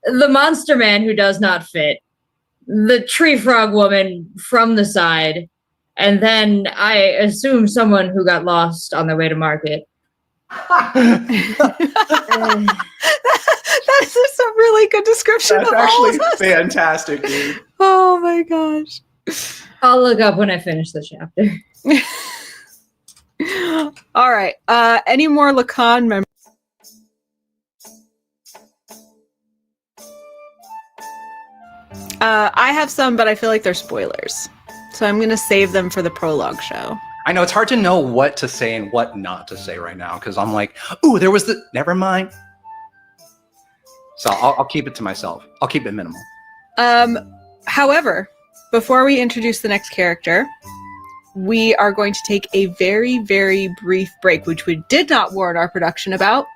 the monster man who does not fit, the tree frog woman from the side, and then I assume someone who got lost on their way to market. That is just a really good description That's of all actually of us. fantastic, dude. Oh my gosh. I'll look up when I finish the chapter. All right. Any more Lacan members? I have some, but I feel like they're spoilers. So I'm going to save them for the prologue show. I know it's hard to know what to say and what not to say right now because I'm like, ooh, there was the. Never mind. So I'll keep it to myself. I'll keep it minimal. However, before we introduce the next character, we are going to take a very, very brief break, which we did not warn our production about.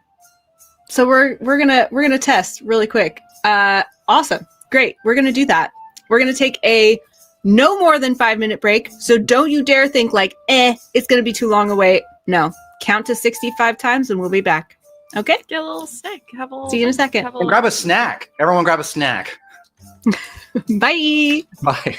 So we're gonna test really quick. Awesome, great. We're gonna do that. We're gonna take a no more than 5-minute break. So don't you dare think like, it's gonna be too long a wait. No, count to 65 times and we'll be back. Okay. Get a little snack. Have a little. See you in a second. have a And grab a snack. Everyone grab a snack. Bye. Bye.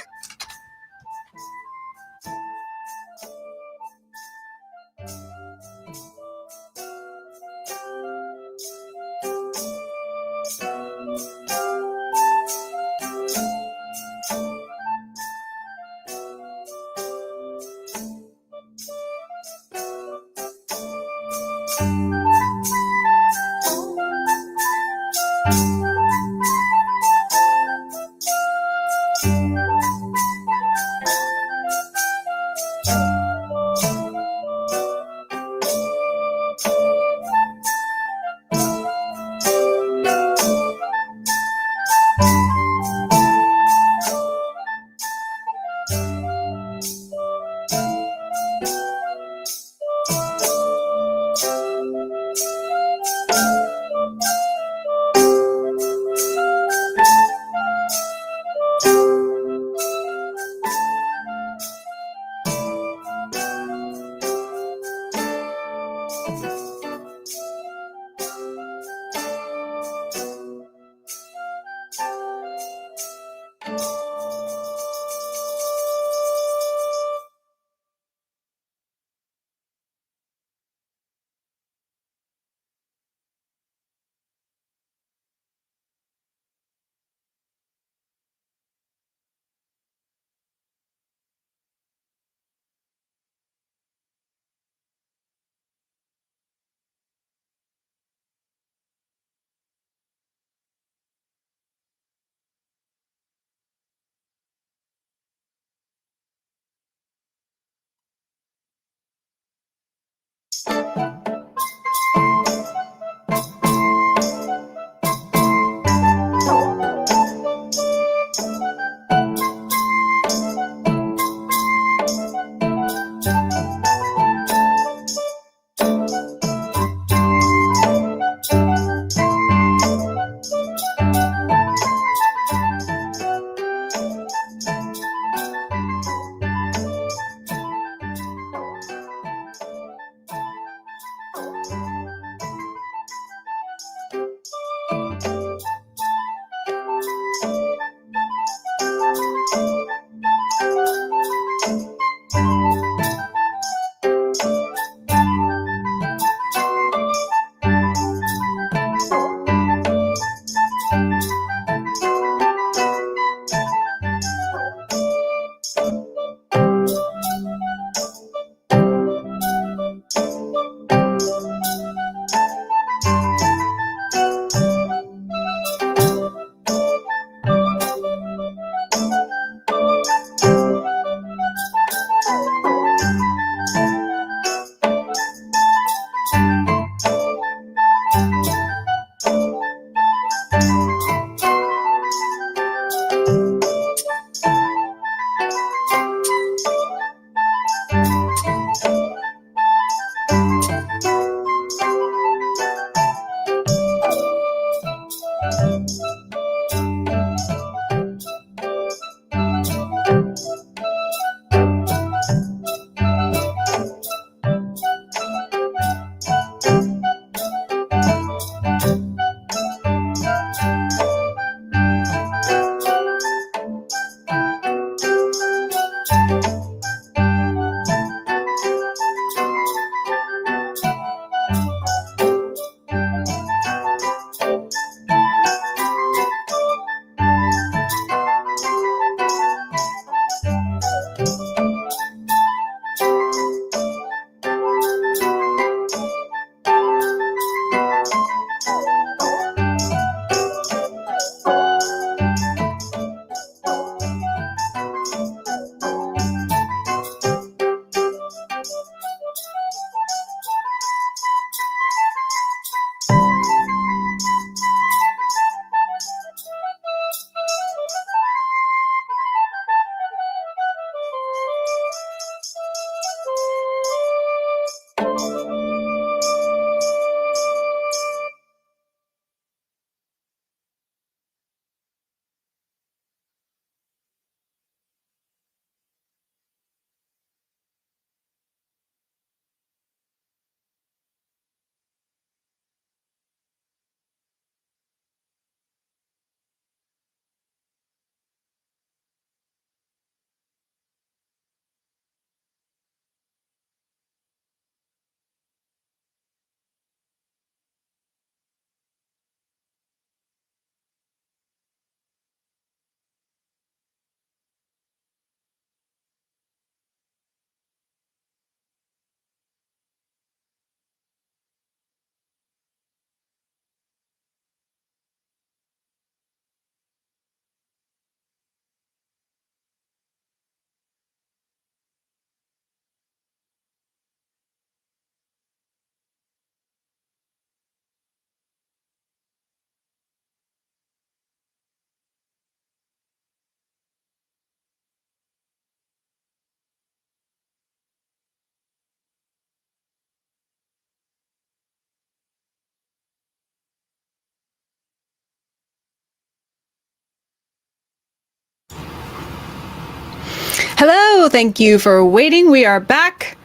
Hello, thank you for waiting. We are back.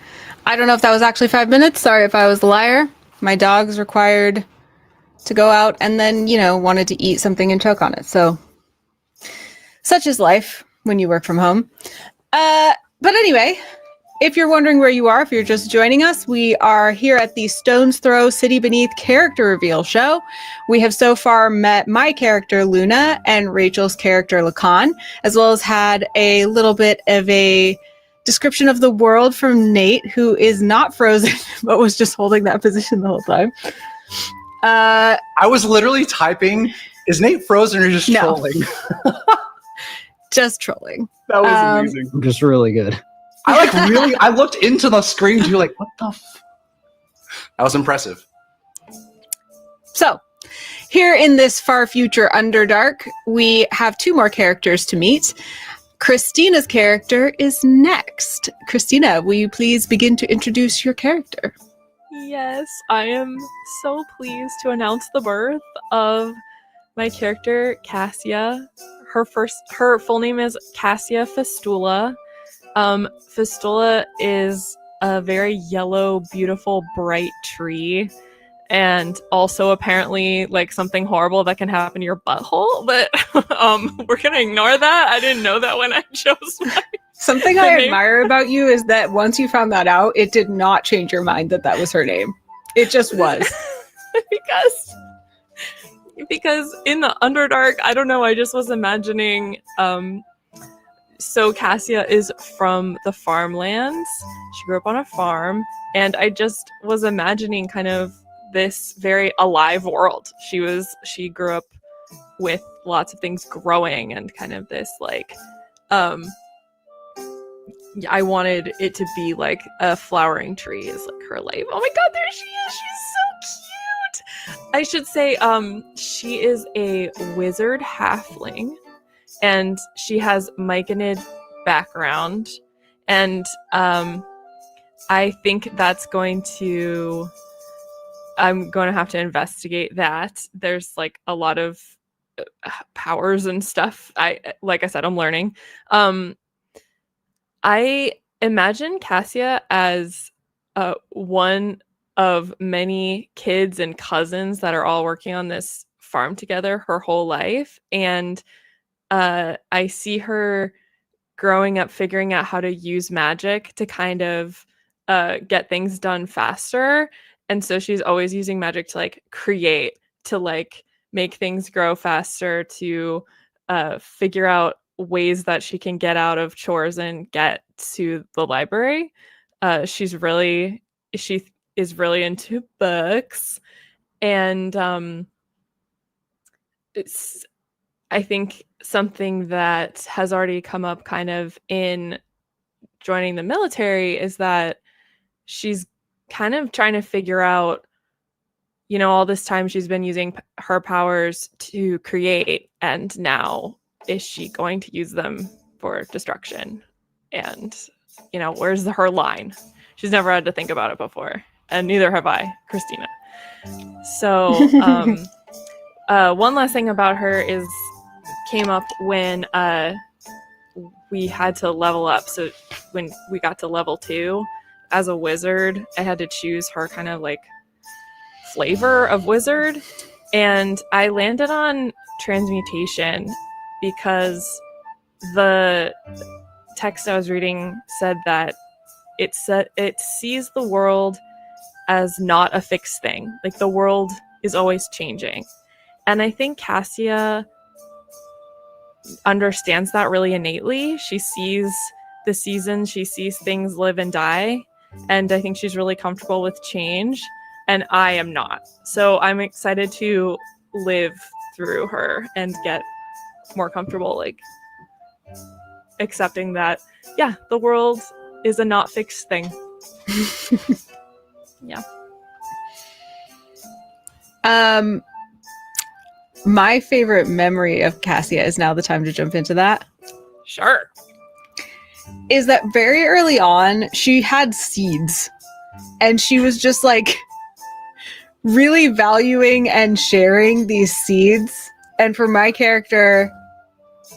I don't know if that was actually 5 minutes. Sorry if I was the liar. My dog's required to go out and then, wanted to eat something and choke on it. So, such is life when you work from home. But anyway, if you're wondering where you are, if you're just joining us, we are here at the Stone's Throw City Beneath character reveal show. We have so far met my character, Luna, and Rachel's character, Lacan, as well as had a little bit of a description of the world from Nate, who is not frozen, but was just holding that position the whole time. I was literally typing, is Nate frozen or just trolling? Just trolling. That was amazing. Just really good. I looked into the screen too, like, what the That was impressive. So, here in this far future Underdark, we have 2 more characters to meet. Christina's character is next. Christina, will you please begin to introduce your character? Yes, I am so pleased to announce the birth of my character, Cassia. Her full name is Cassia Fistula. Fistula is a very yellow, beautiful, bright tree, and also apparently like something horrible that can happen to your butthole. But we're gonna ignore that. I didn't know that when I chose my Something I admire about you is that once you found that out, it did not change your mind that that was her name. It just was. because in the Underdark, I don't know, I just was imagining so Cassia is from the farmlands. She grew up on a farm, and I just was imagining kind of this very alive world. She grew up with lots of things growing and kind of this like I wanted it to be like a flowering tree is like her life. Oh my god, there she is. She's so cute. I should say she is a wizard halfling, and she has Myconid background, and I think I'm going to have to investigate that. There's like a lot of powers and stuff. Like I said, I'm learning. I imagine Cassia as one of many kids and cousins that are all working on this farm together her whole life, and I see her growing up figuring out how to use magic to kind of get things done faster. And so she's always using magic to like create, to like make things grow faster, to figure out ways that she can get out of chores and get to the library. She is really into books, and it's, I think, something that has already come up kind of in joining the military is that she's kind of trying to figure out, all this time she's been using her powers to create, and now is she going to use them for destruction? And, where's her line? She's never had to think about it before, and neither have I, Christina. So, one last thing about her came up when we had to level up. So when we got to level 2 as a wizard, I had to choose her kind of like flavor of wizard, and I landed on transmutation because the text I was reading said that it sees the world as not a fixed thing. Like the world is always changing. And I think Cassia understands that really innately. She sees the seasons, she sees things live and die, and I think she's really comfortable with change, and I am not. So I'm excited to live through her and get more comfortable, like accepting that, yeah, the world is a not fixed thing. Yeah. My favorite memory of Cassia is now the time to jump into that. Sure. Is that very early on, she had seeds, and she was just like really valuing and sharing these seeds. And for my character,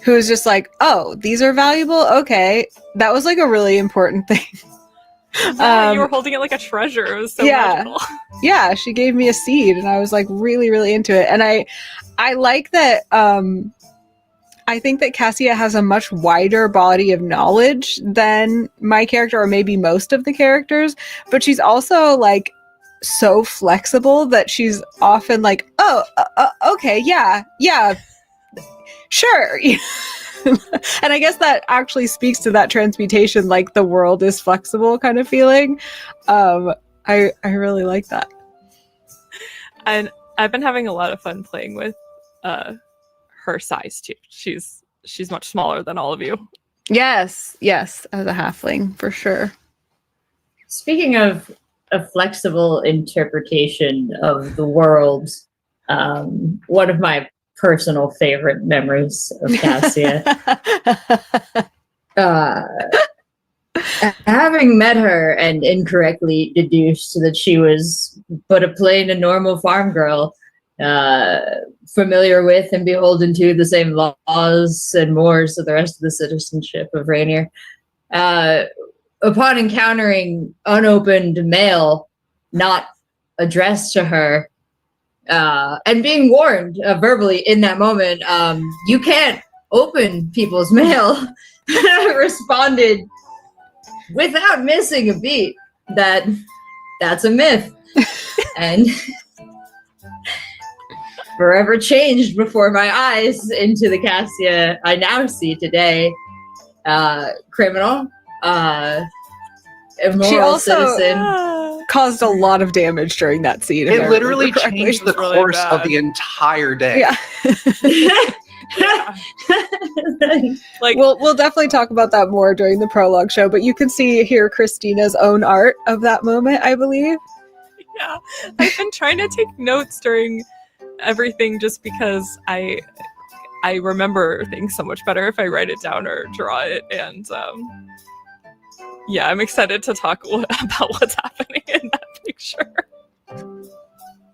who was just like, oh, these are valuable? Okay. That was like a really important thing. Yeah, you were holding it like a treasure. It was so magical. Yeah, she gave me a seed and I was like really, really into it. And I like that I think that Cassia has a much wider body of knowledge than my character, or maybe most of the characters, but she's also like so flexible that she's often like, oh, okay, yeah, sure. And I guess that actually speaks to that transmutation, like the world is flexible kind of feeling. I really like that. And I've been having a lot of fun playing with her size too. She's much smaller than all of you. Yes, as a halfling, for sure. Speaking of a flexible interpretation of the world, one of my personal favorite memories of Cassia. Having met her and incorrectly deduced that she was but a plain and normal farm girl, familiar with and beholden to the same laws and mores of the rest of the citizenship of Rainier. Upon encountering unopened mail not addressed to her, and being warned verbally in that moment, you can't open people's mail, responded without missing a beat that's a myth. And forever changed before my eyes into the Cassia I now see today. Criminal, immoral She also citizen. Caused a lot of damage during that scene. It literally changed the really course bad. of the entire day. Yeah. Like, we'll definitely talk about that more during the prologue show, but you can see here Christina's own art of that moment, I believe. yeah, I've been trying to take notes during everything just because I remember things so much better if I write it down or draw it. And yeah, I'm excited to talk about what's happening in that picture.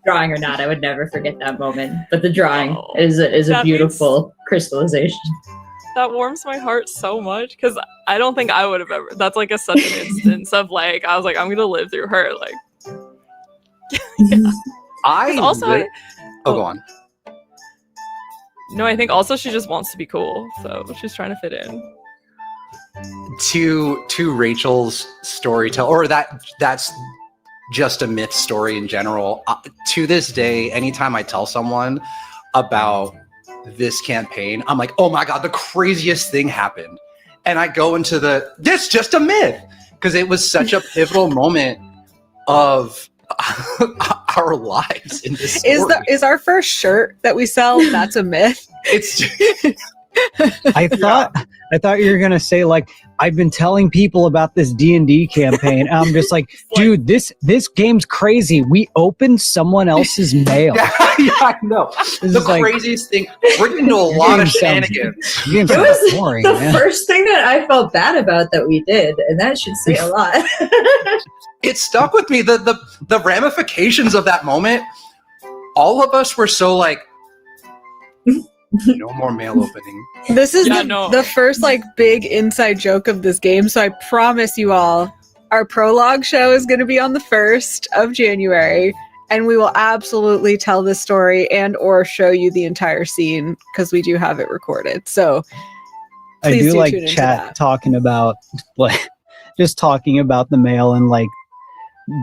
Drawing or not, I would never forget that moment. But the drawing Oh, is a that beautiful crystallization. That warms my heart so much because I don't think I would have ever. That's like such an instance of like I was like I'm gonna live through her. Like, yeah. I Also, lit- go on. No, I think also she just wants to be cool, so she's trying to fit in. To Rachel's storytelling, or that's just a myth story in general. To this day, anytime I tell someone about this campaign, I'm like, oh my god, the craziest thing happened, and I go into this just a myth, because it was such a pivotal moment of our lives in this story. Is our first shirt that we sell, that's a myth? It's I thought you were gonna say like I've been telling people about this D&D campaign. And I'm just like, dude, this game's crazy. We opened someone else's mail. yeah, I know. This The is like- craziest thing. We're getting into a lot of shenanigans. It It was boring, the man. first thing that I felt bad about that we did, and that should say a lot. It stuck with me. The ramifications of that moment. All of us were so like, no more mail opening. This is Yeah, the, no. the first like big inside joke of this game, so I promise you all, our prologue show is going to be on the 1st of January, and we will absolutely tell this story and or show you the entire scene because we do have it recorded. So I please do do like tune into chat that. talking about like just talking about the mail and like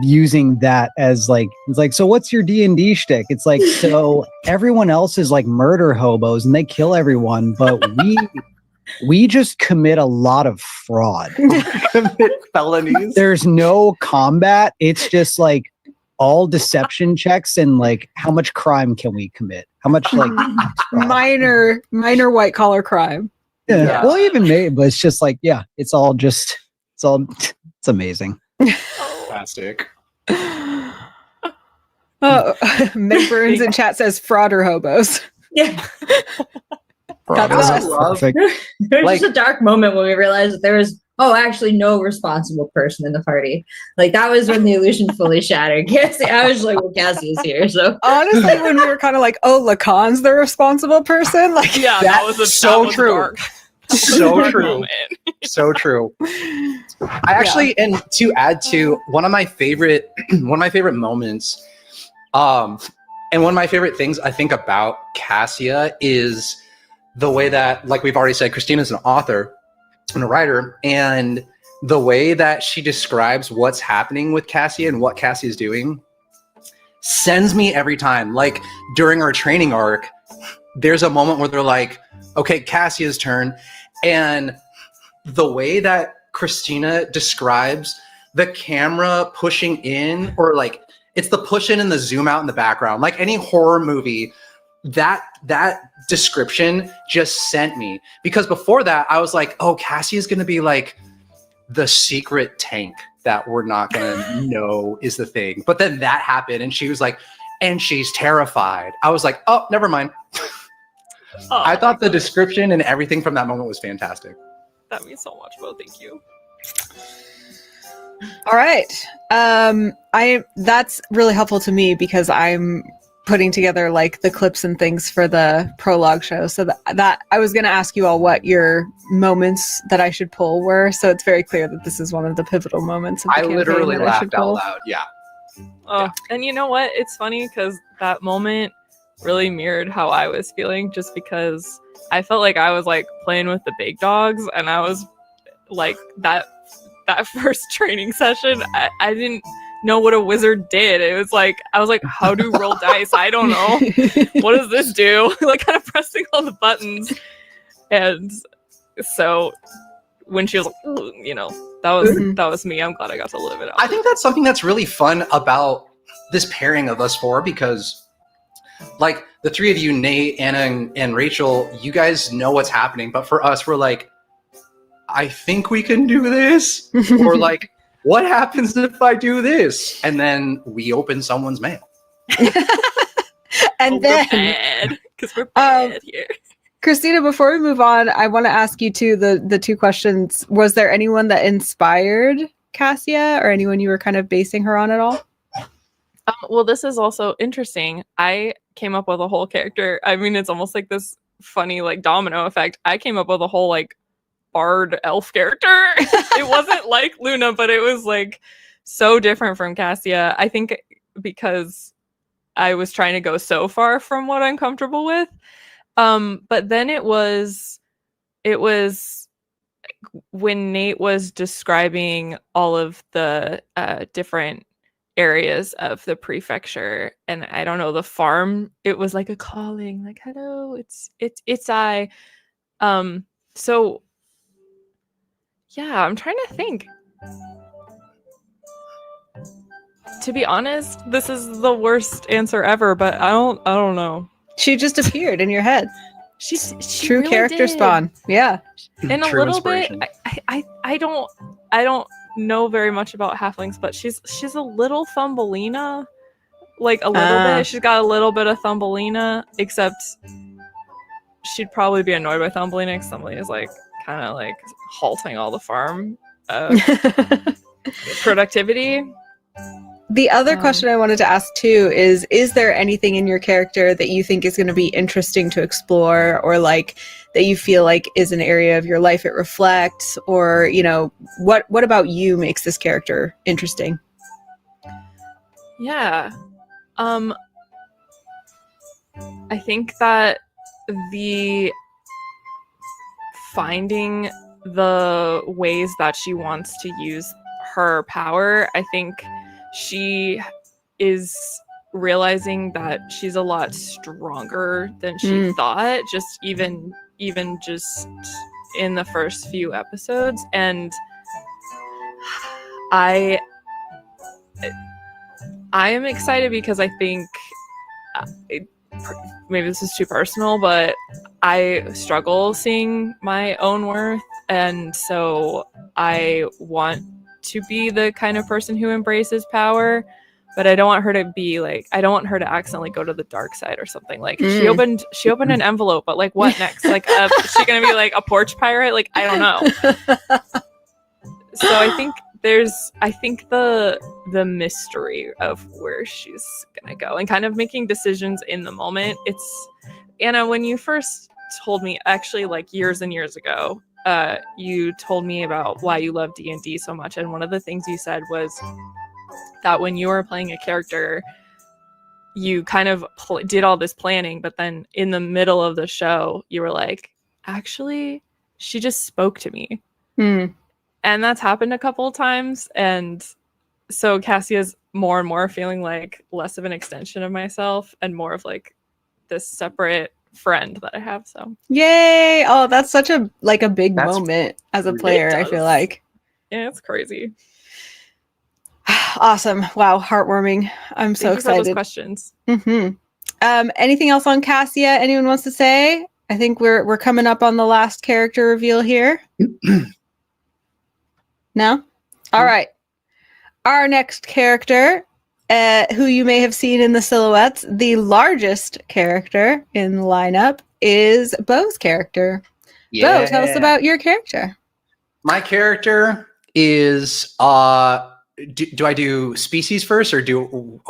using that as like it's like, so what's your D&D shtick? It's like, so everyone else is like murder hobos and they kill everyone, but we just commit a lot of fraud. Commit felonies. There's no combat. It's just like all deception checks and like how much crime can we commit? How much like minor white collar crime. Yeah. well, even maybe, but it's just like, yeah, it's amazing. Fantastic. Oh, Meg Burns in chat says fraud or hobos. Yeah. That's I us. love Perfect. There was Like- just a dark moment when we realized that there was oh, actually, no responsible person in the party. Like, that was when the illusion fully shattered. Cassie, I was like, well, Cassie is here, so. Honestly, when we were kind of like, oh, Lacan's the responsible person, like, Yeah, That so true. Dark. So Dark true. moment. So true. I actually, and to add to one of my favorite moments, and one of my favorite things I think about Cassia is the way that, like we've already said, Christina's an author and a writer, and the way that she describes what's happening with Cassia and what Cassia is doing sends me every time. Like during our training arc, there's a moment where they're like, okay, Cassia's turn. And the way that Christina describes the camera pushing in, or like it's the push in and the zoom out in the background, like any horror movie, that description just sent me. Because before that, I was like, oh, Cassia's going to be like the secret tank that we're not going to know is the thing. But then that happened and she was like, and she's terrified. I was like, oh, never mind. I thought the description and everything from that moment was fantastic. That means so much, Bo. Thank you. all right. That's really helpful to me because I'm putting together like the clips and things for the prologue show. So that I was going to ask you all what your moments that I should pull were. So it's very clear that this is one of the pivotal moments of the I campaign literally that I should laughed out pull. loud. Yeah. Oh, and you know what? It's funny because that moment really mirrored how I was feeling, just because I felt like I was like playing with the big dogs, and I was like that first training session. I didn't know what a wizard did. It was like I was like, how do you roll dice? I don't know. What does this do? Like kind of pressing all the buttons, and so when she was like, you know, that was me. I'm glad I got to live it out. I think that's something that's really fun about this pairing of us four, because like the three of you, Nate, Anna, and Rachel, you guys know what's happening. But for us, we're like, I think we can do this. Or like, what happens if I do this? And then we open someone's mail. And then, because we're bad here. Christina, before we move on, I want to ask you too the two questions. Was there anyone that inspired Cassia, or anyone you were kind of basing her on at all? Well, this is also interesting. I came up with a whole character. I mean, it's almost like this funny like domino effect. I came up with a whole like bard elf character. It wasn't like Luna, but it was like so different from Cassia. I think because I was trying to go so far from what I'm comfortable with. But then it was when Nate was describing all of the different areas of the prefecture, and I don't know, the farm, it was like a calling, like, hello, it's I. So yeah, I'm trying to think. To be honest, this is the worst answer ever, but I don't know. She just appeared in your head. She True really character did. spawn. Yeah. And a True little bit, inspiration. I don't know very much about halflings, but she's a little Thumbelina, like a little bit. She's got a little bit of Thumbelina, except she'd probably be annoyed by Thumbelina because Thumbelina is like kind of like halting all the farm productivity. The other question I wanted to ask too is there anything in your character that you think is going to be interesting to explore, or like that you feel like is an area of your life it reflects, or, you know, what about you makes this character interesting? Yeah. I think that the finding the ways that she wants to use her power, I think she is realizing that she's a lot stronger than she thought, just even just in the first few episodes. And I am excited because I think maybe this is too personal, but I struggle seeing my own worth, and so I want to be the kind of person who embraces power, but I don't want her to be like, I don't want her to accidentally go to the dark side or something. Like she opened an envelope, but like what next? Like is she gonna be like a porch pirate? Like I don't know. So I think the mystery of where she's gonna go and kind of making decisions in the moment. It's Anna, when you first told me, actually like years and years ago, you told me about why you love D&D so much, and one of the things you said was that when you were playing a character, you kind of did all this planning, but then in the middle of the show, you were like, actually, she just spoke to me. And that's happened a couple of times. And so Cassia's more and more feeling like less of an extension of myself and more of like this separate friend that I have. So Yay! Oh, that's such a big That's- moment as a player, I feel like. yeah, it's crazy. Awesome. Wow, heartwarming. I'm so Thank you for those excited. questions. Anything else on Cassia anyone wants to say? I think we're coming up on the last character reveal here. No? All right. Our next character, who you may have seen in the silhouettes, the largest character in the lineup is Bo's character. Bo, tell us about your character. My character is do I do species first, or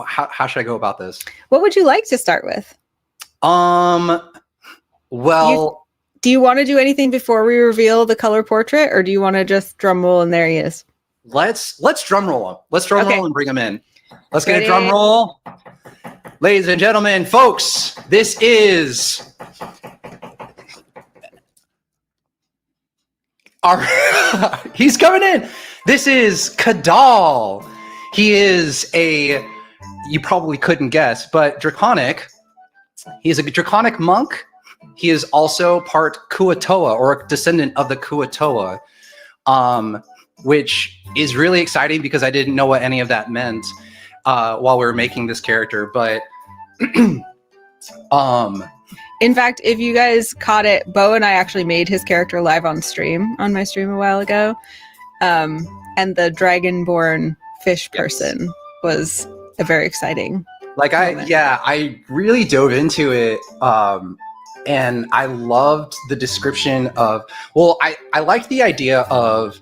how should I go about this? What would you like to start with? Well, do you want to do anything before we reveal the color portrait, or do you want to just drum roll and there he is? let's drum roll him. Let's drum roll and bring him in. Let's get Ready? a drum roll. Ladies and gentlemen, folks, this is he's coming in. This is Kadal. He is you probably couldn't guess, but draconic. He is a draconic monk. He is also part Kuatoa, or a descendant of the Kuatoa, which is really exciting because I didn't know what any of that meant while we were making this character. But in fact, if you guys caught it, Bo and I actually made his character live on my stream a while ago. And the dragonborn fish person was a very exciting moment. I really dove into it. And I loved the description of, I liked the idea of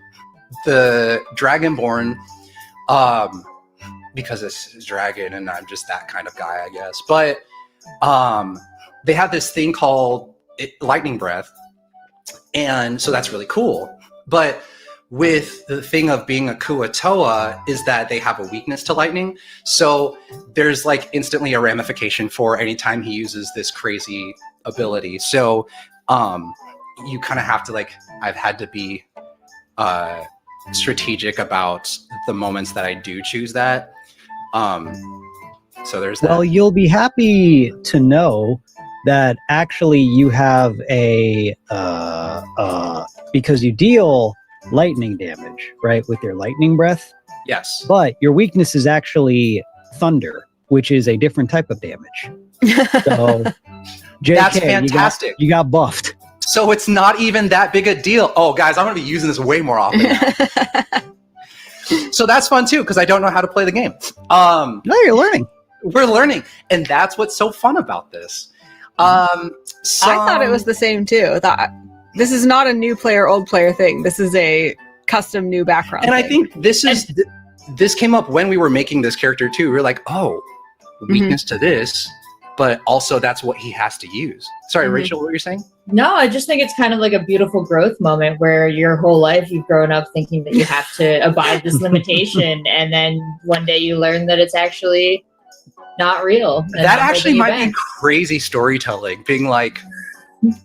the dragonborn, because it's dragon and I'm just that kind of guy, I guess. But they have this thing called lightning breath. And so that's really cool. But with the thing of being a Kuatoa is that they have a weakness to lightning. So there's like instantly a ramification for any time he uses this crazy ability. So you kind of have to I've had to be strategic about the moments that I do choose that. So there's that. Well, you'll be happy to know that actually you have because you deal lightning damage, right, with your lightning breath. Yes. But your weakness is actually thunder, which is a different type of damage. So, JK, that's fantastic. You got buffed. So it's not even that big a deal. Oh, guys, I'm going to be using this way more often now. So that's fun too, because I don't know how to play the game. No, you're learning. We're learning, and that's what's so fun about this. I thought it was the same too. This is not a new player, old player thing. This is a custom new background. And thing. I think this came up when we were making this character too. We were like, weakness to this, but also that's what he has to use. Sorry, Rachel, what were you saying? No, I just think it's kind of like a beautiful growth moment where your whole life you've grown up thinking that you have to abide this limitation, and then one day you learn that it's actually not real. That actually might be crazy storytelling, being like,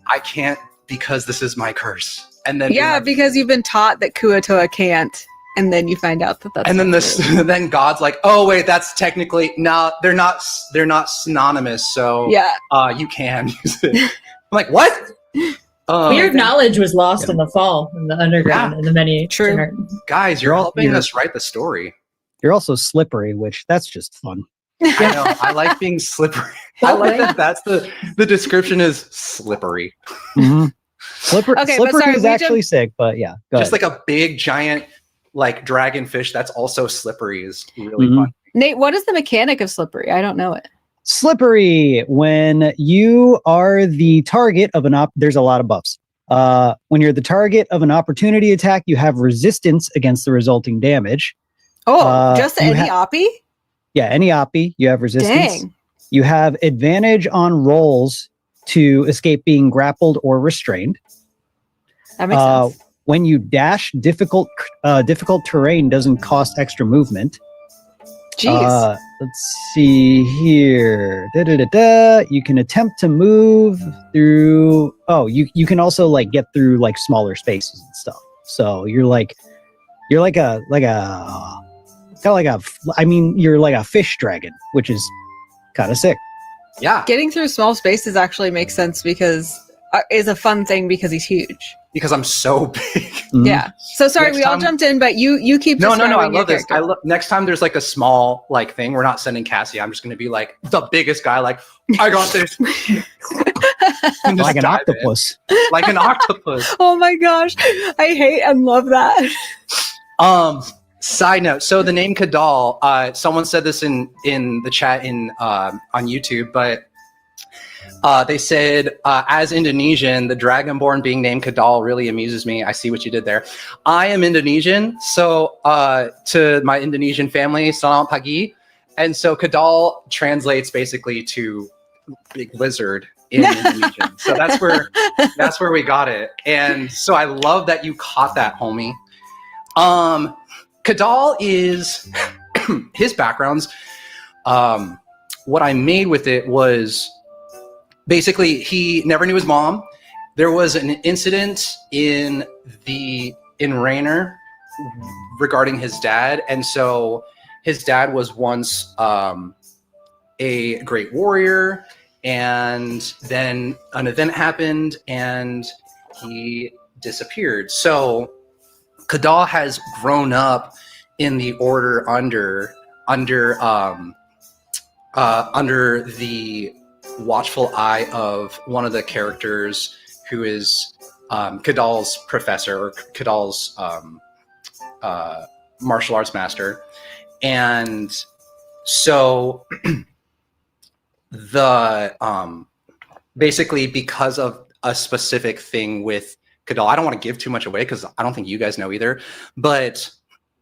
I can't because this is my curse. And then because you've been taught that Kuatoa can't, and then you find out that that's and then then God's like, oh wait, that's technically they're not synonymous, so you can use it. I'm like, what? Weird knowledge was lost in the fall, in the underground, in the many. True. Guys, you're helping us write the story. You're also slippery, which that's just fun. I know. I like being slippery. I like that. That's the description is slippery. Mm-hmm. Slippery sorry, is actually sick, but yeah. Just like a big giant dragonfish that's also slippery is really fun. Nate, what is the mechanic of slippery? I don't know it. Slippery, when you are the target of there's a lot of buffs. When you're the target of an opportunity attack, you have resistance against the resulting damage. Oh, just you any oppie? Yeah, any oppie, you have resistance. Dang. You have advantage on rolls to escape being grappled or restrained. That makes sense. When you dash, difficult terrain doesn't cost extra movement. Jeez. Let's see here. You can attempt to move through. Oh, you can also like get through like smaller spaces and stuff. So you're like a fish dragon, which is kind of sick. Yeah, Getting through small spaces actually makes sense because is a fun thing because he's huge. because I'm so big. Mhm. Yeah. So sorry, Next we all time- jumped in, but you keep. No, I describing your love this. character. Next time there's like a small like thing, we're not sending Cassie. I'm just gonna be like the biggest guy. Like I got this. And just Like an dive in. octopus. Like an octopus. Oh my gosh, I hate and love that. Side note. So the name Kadal. Someone said this in the chat on YouTube, but they said as Indonesian, the Dragonborn being named Kadal really amuses me. I see what you did there. I am Indonesian, so to my Indonesian family, selamat pagi, and so Kadal translates basically to big lizard in Indonesian. So that's where we got it, and so I love that you caught that, homie. Kadal is his backgrounds. What I made with it was basically he never knew his mom. There was an incident in Rainer regarding his dad, and so his dad was once a great warrior, and then an event happened and he disappeared. So Kadal has grown up in the order under the watchful eye of one of the characters who is Kadal's professor or Kadal's martial arts master. And so basically because of a specific thing with Kadal, I don't want to give too much away because I don't think you guys know either, but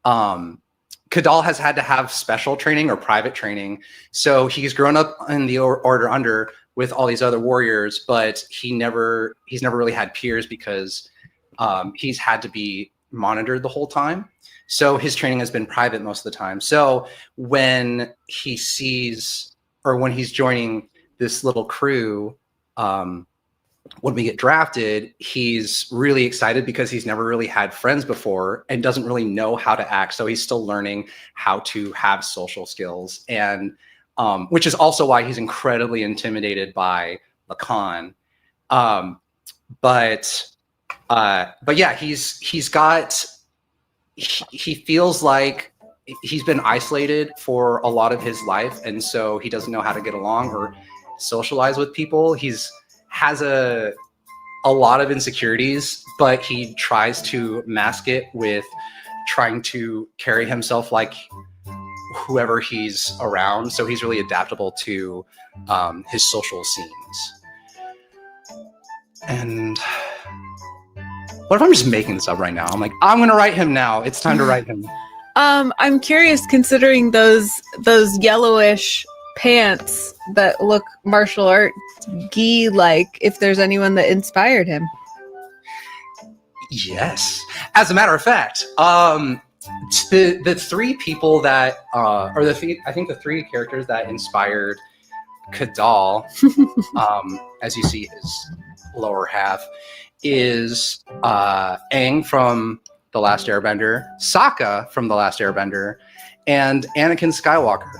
Kadal has had to have special training or private training. So he's grown up in the order under with all these other warriors, but he's never really had peers because he's had to be monitored the whole time. So his training has been private most of the time. So when he's joining this little crew, when we get drafted, he's really excited because he's never really had friends before and doesn't really know how to act. So he's still learning how to have social skills, and which is also why he's incredibly intimidated by Lacan. But yeah, he feels like he's been isolated for a lot of his life, and so he doesn't know how to get along or socialize with people. Has a lot of insecurities, but he tries to mask it with trying to carry himself like whoever he's around. So he's really adaptable to his social scenes. And what if I'm just making this up right now? I'm like, I'm gonna write him now. It's time to write him. I'm curious, considering those yellowish pants that look martial art gi like, if there's anyone that inspired him. Yes. As a matter of fact, the three people that I think the three characters that inspired Kadal, as you see his lower half, is Aang from The Last Airbender, Sokka from The Last Airbender, and Anakin Skywalker.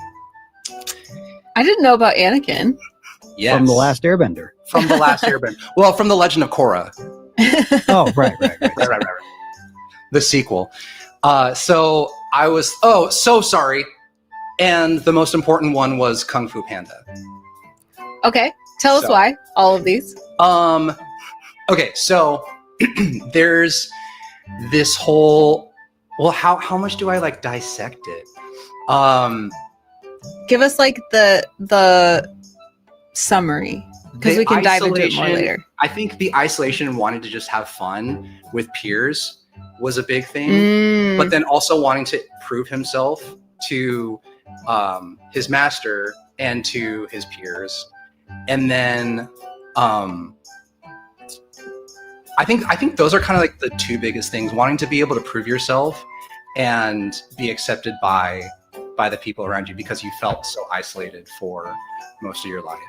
I didn't know about Anakin. Yes. From The Last Airbender. From The Last Airbender. Well, from The Legend of Korra. Oh, right. Right. The sequel. So I was, so sorry. And the most important one was Kung Fu Panda. Okay, tell us why all of these. Okay, so there's this whole, well, how much do I like dissect it? Give us like the summary, because we can dive into it more later. I think the isolation and wanting to just have fun with peers was a big thing, but then also wanting to prove himself to his master and to his peers. And then I think those are kind of like the two biggest things: wanting to be able to prove yourself and be accepted by the people around you, because you felt so isolated for most of your life.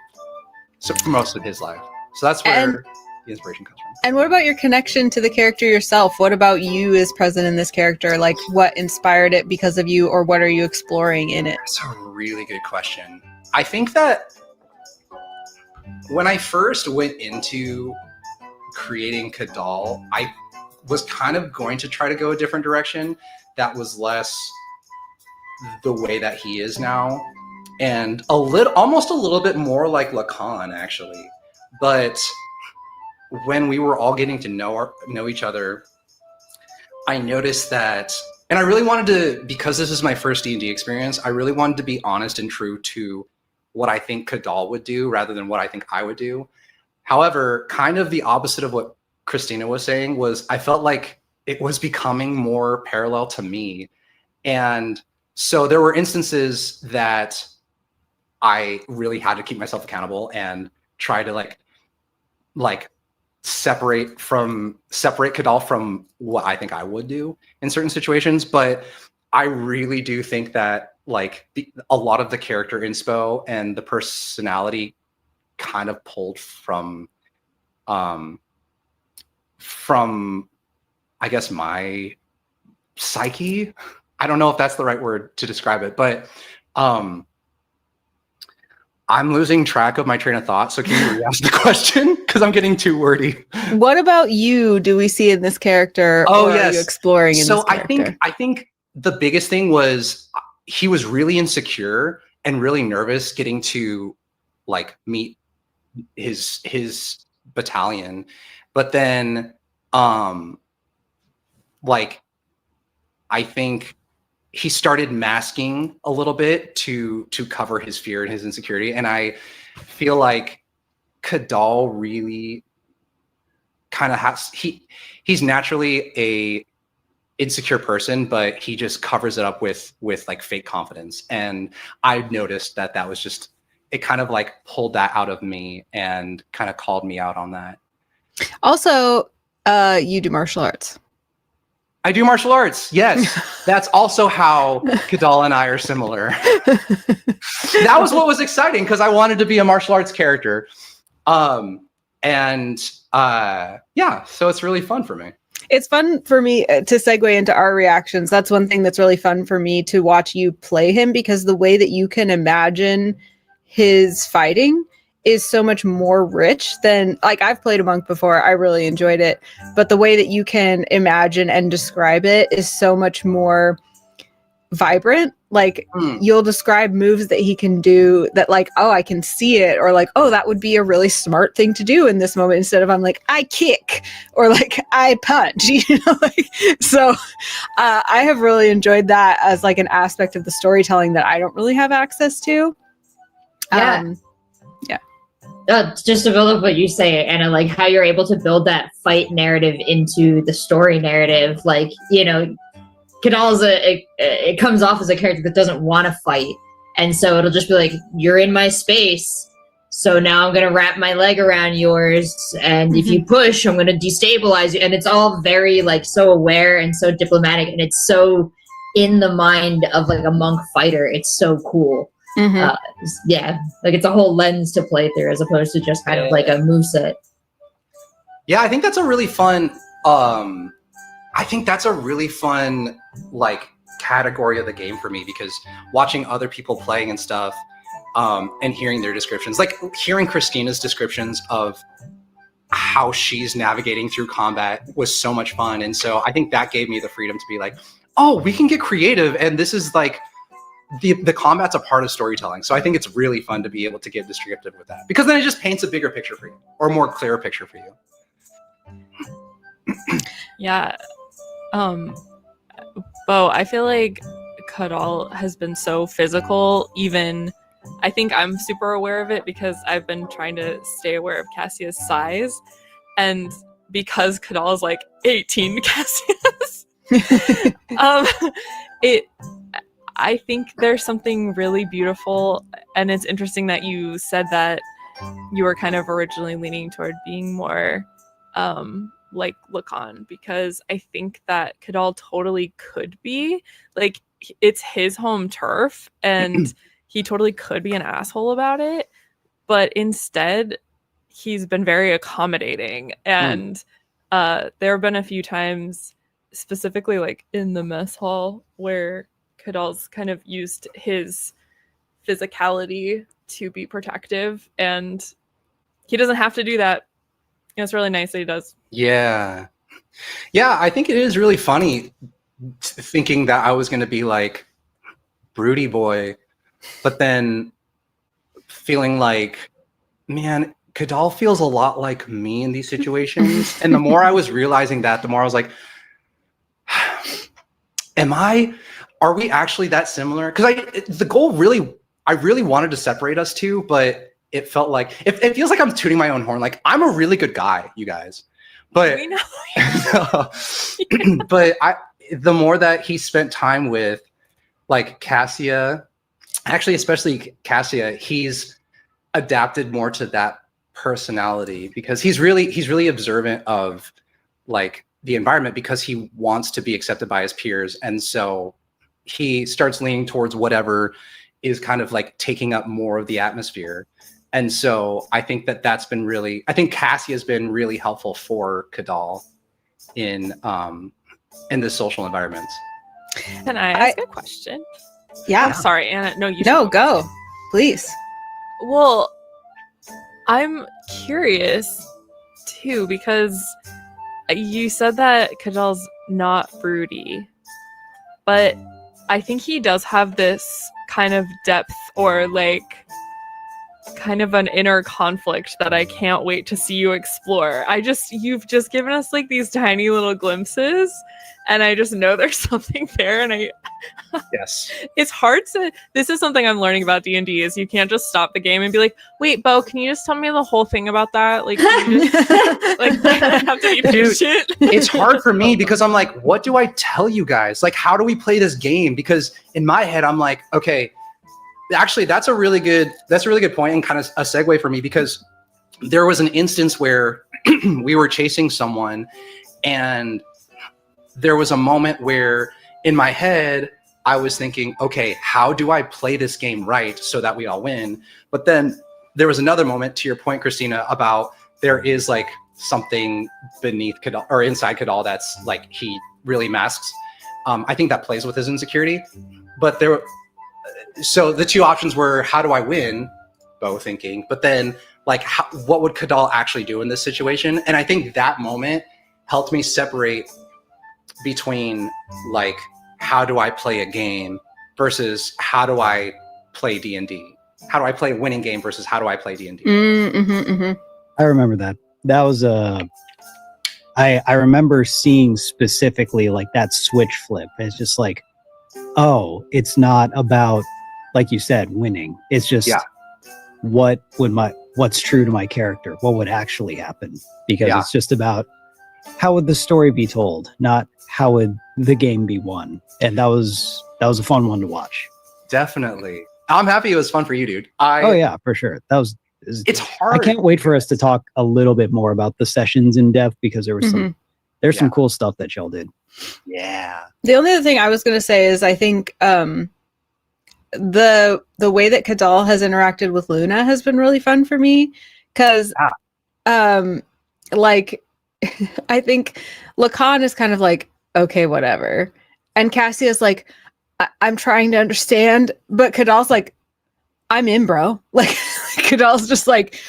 So for most of his life. So that's where the inspiration comes from. And what about your connection to the character yourself? What about you is present in this character? Like, what inspired it because of you, or what are you exploring in it? That's a really good question. I think that when I first went into creating Kadal, I was kind of going to try to go a different direction that was less the way that he is now, and almost a little bit more like Lacan, actually. But when we were all getting to know each other, I noticed that, and I really wanted to, because this is my first D&D experience, I really wanted to be honest and true to what I think Kadal would do rather than what I think I would do. However, kind of the opposite of what Christina was saying was, I felt like it was becoming more parallel to me. And so there were instances that I really had to keep myself accountable and try to like separate Kadal from what I think I would do in certain situations. But I really do think that like a lot of the character inspo and the personality kind of pulled from I guess my psyche. I don't know if that's the right word to describe it, but I'm losing track of my train of thought. So can you re-ask the question? Because I'm getting too wordy. What about you do we see in this character? Oh, or yes. Are you exploring in this character? I think the biggest thing was he was really insecure and really nervous getting to like meet his battalion. But then like I think he started masking a little bit to cover his fear and his insecurity. And I feel like Kadal really kind of he's naturally a insecure person, but he just covers it up with like fake confidence. And I noticed that was just, it kind of like pulled that out of me and kind of called me out on that. Also, you do martial arts. I do martial arts. Yes. That's also how Kadal and I are similar. That was what was exciting, because I wanted to be a martial arts character. Yeah, so it's really fun for me. It's fun for me to segue into our reactions. That's one thing that's really fun for me to watch you play him, because the way that you can imagine his fighting is so much more rich than, like, I've played a monk before. I really enjoyed it. But the way that you can imagine and describe it is so much more vibrant. Like, you'll describe moves that he can do that, like, oh, I can see it, or like, oh, that would be a really smart thing to do in this moment, instead of I'm like, I kick, or like, I punch, you know? Like, so I have really enjoyed that as like an aspect of the storytelling that I don't really have access to. Yeah. Just to build up what you say, Anna, like how you're able to build that fight narrative into the story narrative. Like, you know, Kadal's it comes off as a character that doesn't want to fight. And so it'll just be like, you're in my space, so now I'm going to wrap my leg around yours. And if you push, I'm going to destabilize you. And it's all very like so aware and so diplomatic. And it's so in the mind of like a monk fighter. It's so cool. Yeah, like it's a whole lens to play through as opposed to just kind of like a moveset. Yeah, I think that's a really fun like category of the game for me, because watching other people playing and stuff, and hearing their descriptions, like hearing Christina's descriptions of how she's navigating through combat was so much fun. And so I think that gave me the freedom to be like, oh, we can get creative, and this is like the combat's a part of storytelling. So I think it's really fun to be able to get descriptive with that, because then it just paints a bigger picture for you, or a more clear picture for you. Yeah. Bo, I feel like Kadal has been so physical, even I think I'm super aware of it because I've been trying to stay aware of Cassia's size, and because Kadal is like 18 Cassias, it. I think there's something really beautiful, and it's interesting that you said that you were kind of originally leaning toward being more like Lacan, because I think that Kadal totally could be like, it's his home turf and he totally could be an asshole about it, but instead he's been very accommodating. And there have been a few times, specifically like in the mess hall, where Kadal's kind of used his physicality to be protective, and he doesn't have to do that. It's really nice that he does. Yeah. Yeah, I think it is really funny thinking that I was going to be like broody boy, but then feeling like, man, Kadal feels a lot like me in these situations. And the more I was realizing that, the more I was like, are we actually that similar? Because the goal really, I really wanted to separate us two, but it felt like, it feels like I'm tooting my own horn. Like, I'm a really good guy, you guys. But, We know. but the more that he spent time with like Cassia, actually, especially Cassia, he's adapted more to that personality because he's really observant of like the environment because he wants to be accepted by his peers. And so he starts leaning towards whatever is kind of like taking up more of the atmosphere. And so I think that's been really, I think Cassie has been really helpful for Kadal in the social environments. Can I ask a question? Yeah. I'm sorry, Anna. No, you No, should go. Please. Well, I'm curious too, because you said that Kadal's not broody, but I think he does have this kind of depth, or like kind of an inner conflict that I can't wait to see you explore. You've just given us like these tiny little glimpses, and I just know there's something there, and Yes. it's hard to, this is something I'm learning about D&D, is you can't just stop the game and be like, wait, Bo, can you just tell me the whole thing about that? Like, can you just, like, I have to be patient. It's hard for me because I'm like, what do I tell you guys? Like, how do we play this game? Because in my head, I'm like, okay, actually, that's a really good point, and kind of a segue for me, because there was an instance where we were chasing someone, and there was a moment where in my head, I was thinking, okay, how do I play this game right so that we all win? But then there was another moment, to your point, Christina, about there is like something beneath Kadal or inside Kadal that's like he really masks. I think that plays with his insecurity. But so the two options were, how do I win? Bo thinking, but then like, what would Kadal actually do in this situation? And I think that moment helped me separate between like, how do I play a game versus how do I play D&D? How do I play a winning game versus how do I play D&D? I remember that. That was I remember seeing specifically like that switch flip. It's just like, oh, it's not about, like you said, winning. It's just what's true to my character, what would actually happen, because it's just about how would the story be told, not how would the game be won. And that was a fun one to watch. Definitely. I'm happy it was fun for you, dude. Oh yeah, for sure. It's hard. I can't wait for us to talk a little bit more about the sessions in depth, because there's some cool stuff that y'all did. Yeah. The only other thing I was going to say is I think the way that Kadal has interacted with Luna has been really fun for me, because like I think Lacan is kind of like, okay, whatever, and Cassia's like, I'm trying to understand, but Kadal's like, I'm in, bro. Like Kadal's just like,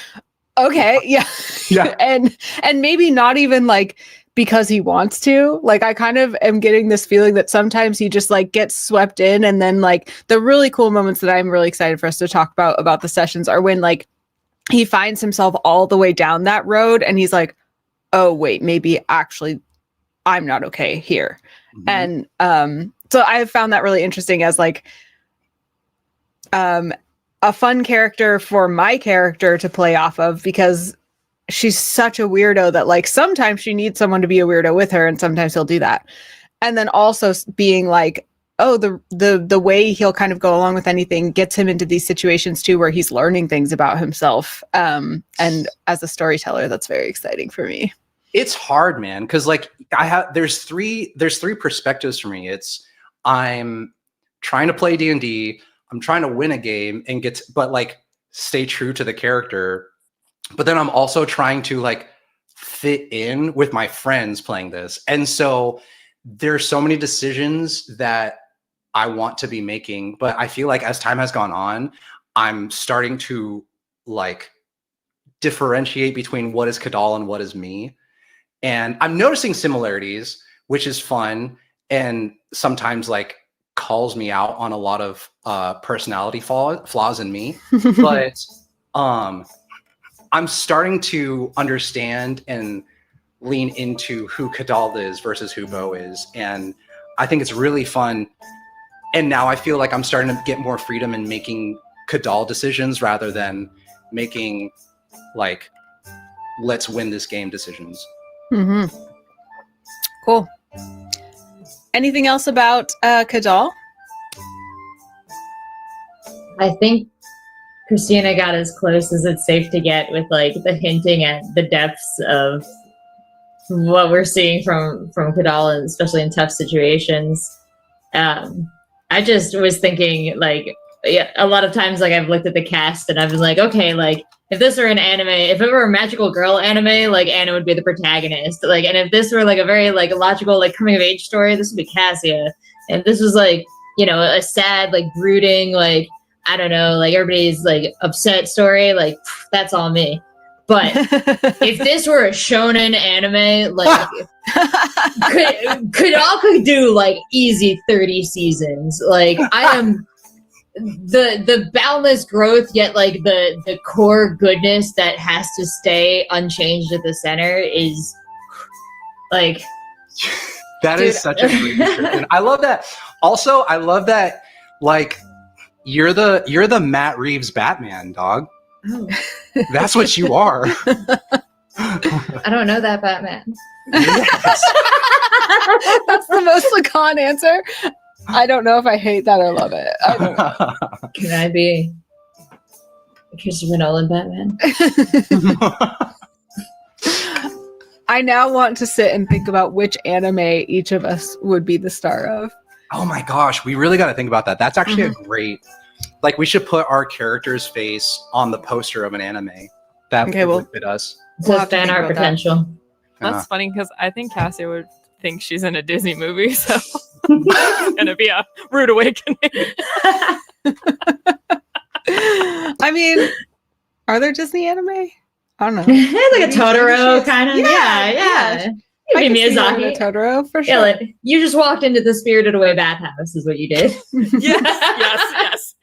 okay, yeah. and maybe not even like because he wants to. Like, I kind of am getting this feeling that sometimes he just like gets swept in, and then like the really cool moments that I'm really excited for us to talk about the sessions are when like he finds himself all the way down that road and he's like, oh wait, maybe actually I'm not okay here. And so I have found that really interesting as like a fun character for my character to play off of, because she's such a weirdo that like sometimes she needs someone to be a weirdo with her, and sometimes he'll do that. And then also being like, oh, the way he'll kind of go along with anything gets him into these situations too, where he's learning things about himself. And as a storyteller, that's very exciting for me. It's hard, man, because like there's three perspectives for me. It's I'm trying to play D&D, I'm trying to win a game and but like stay true to the character. But then I'm also trying to like fit in with my friends playing this. And so there's so many decisions that I want to be making, but I feel like as time has gone on, I'm starting to like differentiate between what is Kadal and what is me. And I'm noticing similarities, which is fun. And sometimes like calls me out on a lot of personality flaws in me. But I'm starting to understand and lean into who Kadal is versus who Bo is. And I think it's really fun. And now I feel like I'm starting to get more freedom in making Kadal decisions rather than making like, let's win this game decisions. Mm-hmm. Cool. Anything else about Kadal? I think Christina got as close as it's safe to get with like the hinting at the depths of what we're seeing from Kadal, and especially in tough situations. I just was thinking like, yeah, a lot of times like I've looked at the cast and I've been like, okay, like if this were an anime, if it were a magical girl anime, like Anna would be the protagonist. Like, and if this were like a very like logical like coming of age story, this would be Cassia. And this was like, you know, a sad like brooding like, I don't know, like everybody's like upset story, like that's all me. But if this were a shonen anime, like could do like easy 30 seasons. Like I am the boundless growth, yet like the core goodness that has to stay unchanged at the center is like that is such a great description. I love that. Also, I love that like you're the Matt Reeves Batman, dog. Oh. That's what you are. I don't know that Batman. Yes. That's the most Lacan answer. I don't know if I hate that or love it. I don't know. Can I be a Christopher Nolan Batman? I now want to sit and think about which anime each of us would be the star of. Oh my gosh, we really got to think about that. That's actually a great, like we should put our character's face on the poster of an anime. That would fit us. So fan art potential. That's funny because I think Cassia would think she's in a Disney movie, so it's gonna be a rude awakening. I mean, are there Disney anime? I don't know. Like a Totoro kind of. Yeah. I Maybe can see Miyazaki. a Totoro for sure. Yeah, like, you just walked into the Spirited Away bathhouse, is what you did. Yes.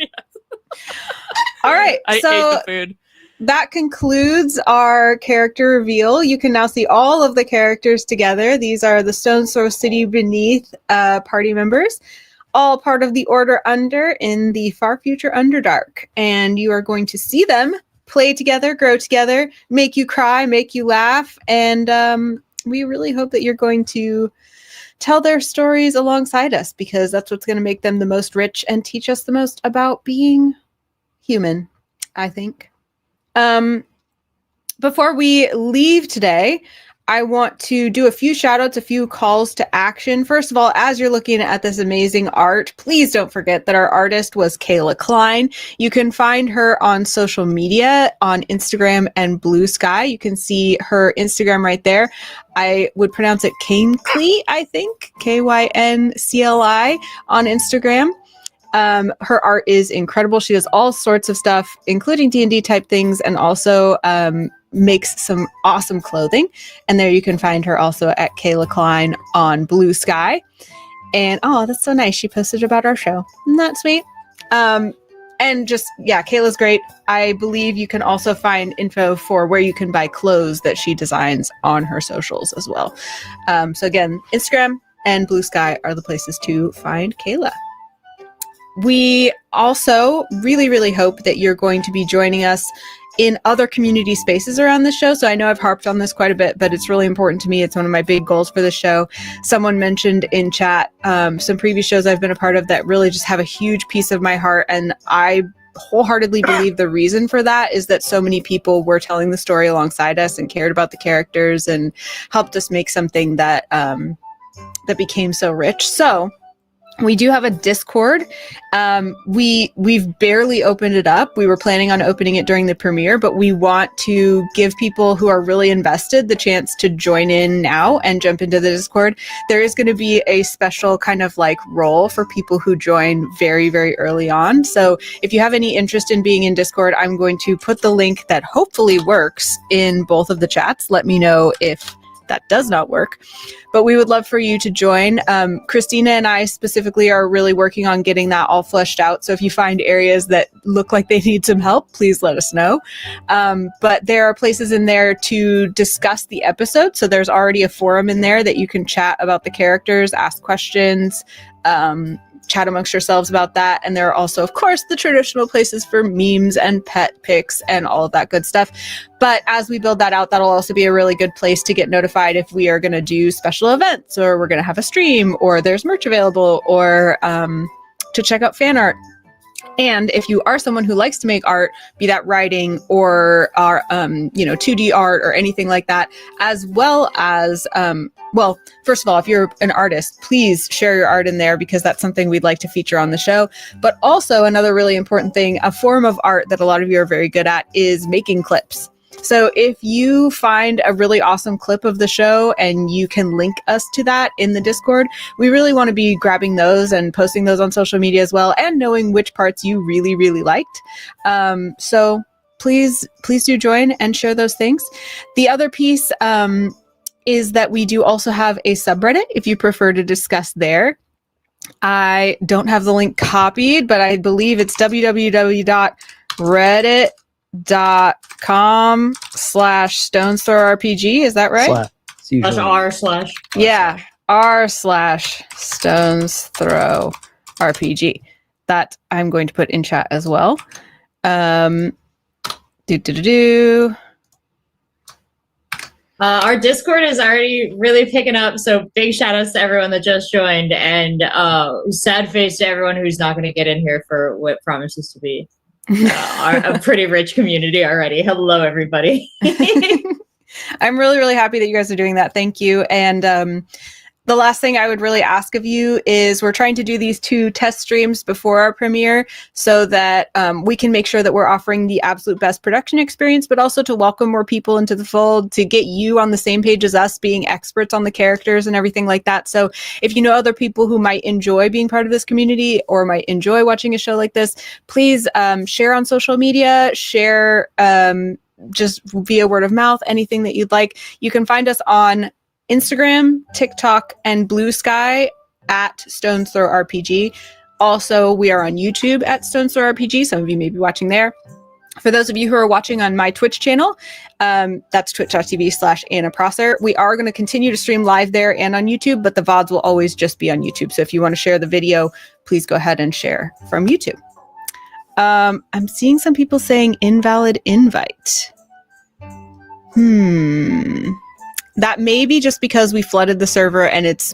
All right, I ate the food. That concludes our character reveal. You can now see all of the characters together. These are the StonesThrow City Beneath party members, all part of the Order Under in the far future Underdark. And you are going to see them play together, grow together, make you cry, make you laugh, and we really hope that you're going to tell their stories alongside us, because that's what's going to make them the most rich and teach us the most about being human, I think. Before we leave today, I want to do a few shout outs, a few calls to action. First of all, as you're looking at this amazing art, please don't forget that our artist was Kayla Klein. You can find her on social media on Instagram and Blue Sky. You can see her Instagram right there. I would pronounce it Kynckly, I think, Kyncli on Instagram. Her art is incredible. She does all sorts of stuff, including D&D type things, and also makes some awesome clothing. And there you can find her also at Kayla Klein on Blue Sky. And oh, that's so nice. She posted about our show. Isn't that sweet? And just, yeah, Kayla's great. I believe you can also find info for where you can buy clothes that she designs on her socials as well. So again, Instagram and Blue Sky are the places to find Kayla. We also really, really hope that you're going to be joining us in other community spaces around the show. So I know I've harped on this quite a bit, but it's really important to me. It's one of my big goals for the show. Someone mentioned in chat some previous shows I've been a part of that really just have a huge piece of my heart. And I wholeheartedly believe the reason for that is that so many people were telling the story alongside us and cared about the characters and helped us make something that that became so rich. So we do have a Discord. We've barely opened it up. We were planning on opening it during the premiere, but we want to give people who are really invested the chance to join in now and jump into the Discord. There is going to be a special kind of like role for people who join very, very early on. So if you have any interest in being in Discord, I'm going to put the link that hopefully works in both of the chats. Let me know if that does not work, but we would love for you to join. Christina and I specifically are really working on getting that all fleshed out. So if you find areas that look like they need some help, please let us know. But there are places in there to discuss the episode. So there's already a forum in there that you can chat about the characters, ask questions, chat amongst yourselves about that. And there are also, of course, the traditional places for memes and pet pics and all of that good stuff. But as we build that out, that'll also be a really good place to get notified if we are going to do special events, or we're going to have a stream, or there's merch available, or to check out fan art. And if you are someone who likes to make art, be that writing or 2D art or anything like that, as well as, well, first of all, if you're an artist, please share your art in there because that's something we'd like to feature on the show. But also another really important thing, a form of art that a lot of you are very good at is making clips. So if you find a really awesome clip of the show and you can link us to that in the Discord, we really want to be grabbing those and posting those on social media as well, and knowing which parts you really, really liked. So please do join and share those things. The other piece is that we do also have a subreddit if you prefer to discuss there. I don't have the link copied, but I believe it's www.reddit.com/StonesThrowRPG. Is that right? Yeah. r/StonesThrowRPG. That I'm going to put in chat as well. Our Discord is already really picking up, so big shout outs to everyone that just joined, and sad face to everyone who's not going to get in here for what promises to be a pretty rich community already. Hello, everybody. I'm really, really happy that you guys are doing that. Thank you. And the last thing I would really ask of you is we're trying to do these 2 test streams before our premiere so that we can make sure that we're offering the absolute best production experience, but also to welcome more people into the fold, to get you on the same page as us, being experts on the characters and everything like that. So if you know other people who might enjoy being part of this community or might enjoy watching a show like this, please share on social media, share just via word of mouth, anything that you'd like. You can find us on Instagram, TikTok, and Blue Sky at StonesThrow RPG. Also, we are on YouTube at StonesThrow RPG. Some of you may be watching there. For those of you who are watching on my Twitch channel, that's twitch.tv/AnnaProsser. We are going to continue to stream live there and on YouTube, but the VODs will always just be on YouTube. So if you want to share the video, please go ahead and share from YouTube. I'm seeing some people saying invalid invite. That may be just because we flooded the server and it's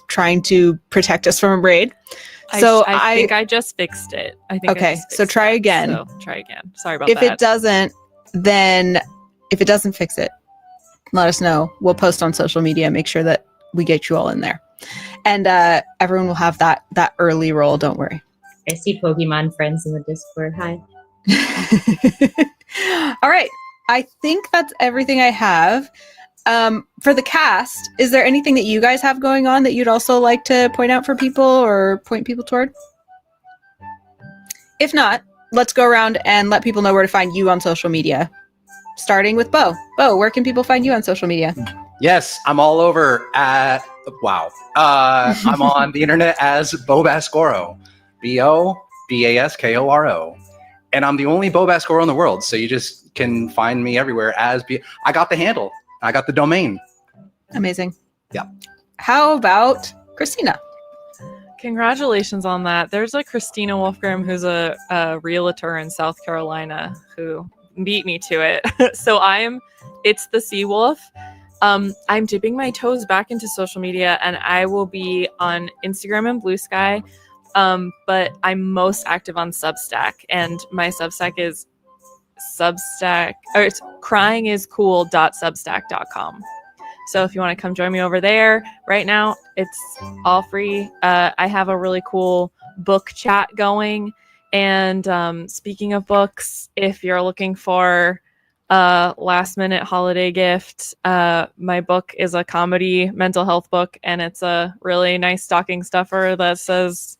trying to protect us from a raid. So I think I just fixed it. Okay, so try again. So try again. Sorry about that. If it doesn't fix it, let us know. We'll post on social media, make sure that we get you all in there. And everyone will have that early roll, don't worry. I see Pokemon friends in the Discord. Hi. All right. I think that's everything I have. For the cast, is there anything that you guys have going on that you'd also like to point out for people or point people toward? If not, let's go around and let people know where to find you on social media. Starting with Bo. Bo, where can people find you on social media? Yes, I'm all over at, wow. I'm on the internet as Bo Baskoro. BOBASKORO. And I'm the only Bo Baskoro in the world, so you just can find me everywhere as I got the handle. I got the domain. Amazing. Yeah. How about Christina? Congratulations on that. There's a Christina Wolfgram who's a realtor in South Carolina who beat me to it. So it's the Sea Wolf. I'm dipping my toes back into social media, and I will be on Instagram and Blue Sky. But I'm most active on Substack, and my Substack is it's cryingiscool.substack.com. So if you want to come join me over there, right now it's all free. I have a really cool book chat going. And speaking of books, if you're looking for a last minute holiday gift, my book is a comedy mental health book, and it's a really nice stocking stuffer that says,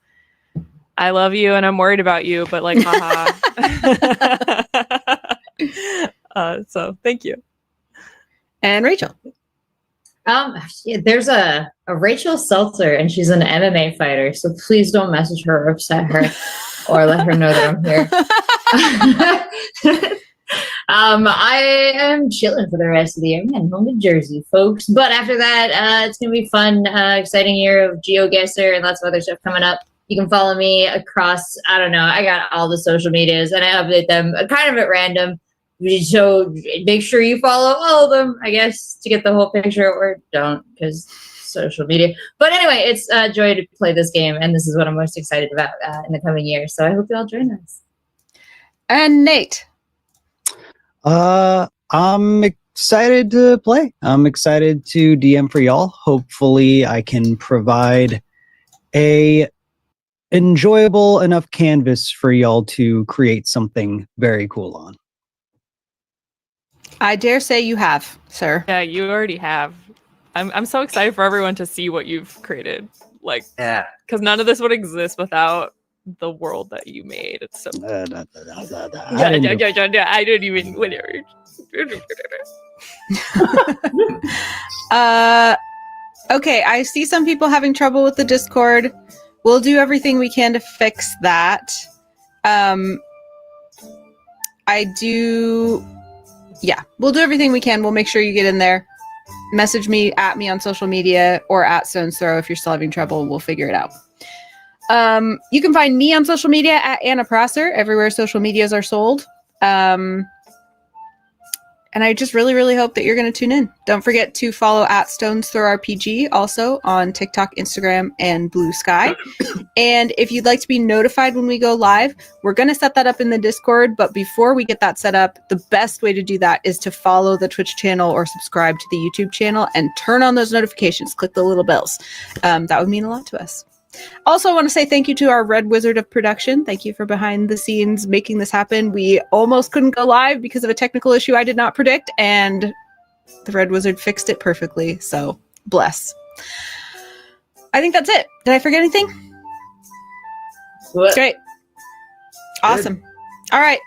I love you and I'm worried about you, but like, haha. So thank you. And Rachel. There's a Rachel Seltzer, and she's an MMA fighter. So please don't message her or upset her, or let her know that I'm here. I am chilling for the rest of the year. I'm heading home to Jersey, folks. But after that, it's gonna be fun, exciting year of GeoGuessr and lots of other stuff coming up. You can follow me across, I don't know, I got all the social medias, and I update them kind of at random. So make sure you follow all of them, I guess, to get the whole picture, or don't, because social media. But anyway, it's a joy to play this game, and this is what I'm most excited about in the coming year. So I hope you all join us. And Nate. I'm excited to play. I'm excited to DM for y'all. Hopefully I can provide a enjoyable enough canvas for y'all to create something very cool on. I dare say you have, sir. Yeah, you already have. I'm so excited for everyone to see what you've created. Like, Yeah. because none of this would exist without the world that you made. It's so. I didn't even. Whatever. Okay, I see some people having trouble with the Discord. We'll do everything we can to fix that. We'll do everything we can. We'll make sure you get in there. Message me, at me on social media, or at StonesThrow if you're still having trouble. We'll figure it out. You can find me on social media at Anna Prosser, everywhere social medias are sold. And I just really, really hope that you're going to tune in. Don't forget to follow at StonesThrow RPG also on TikTok, Instagram, and Blue Sky. And if you'd like to be notified when we go live, we're going to set that up in the Discord. But before we get that set up, the best way to do that is to follow the Twitch channel or subscribe to the YouTube channel and turn on those notifications. Click the little bells. That would mean a lot to us. Also, I want to say thank you to our Red Wizard of production. Thank you for behind the scenes making this happen. We almost couldn't go live because of a technical issue I did not predict, and the Red Wizard fixed it perfectly. So, bless. I think that's it. Did I forget anything? What? Great. Awesome. All right.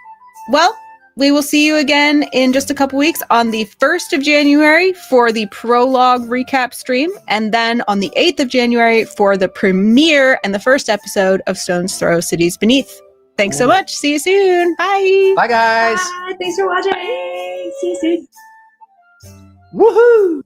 Well, we will see you again in just a couple weeks on the 1st of January for the prologue recap stream, and then on the 8th of January for the premiere and the first episode of StonesThrow Cities Beneath. Thanks so much. See you soon. Bye. Bye, guys. Bye. Thanks for watching. See you soon. Woohoo!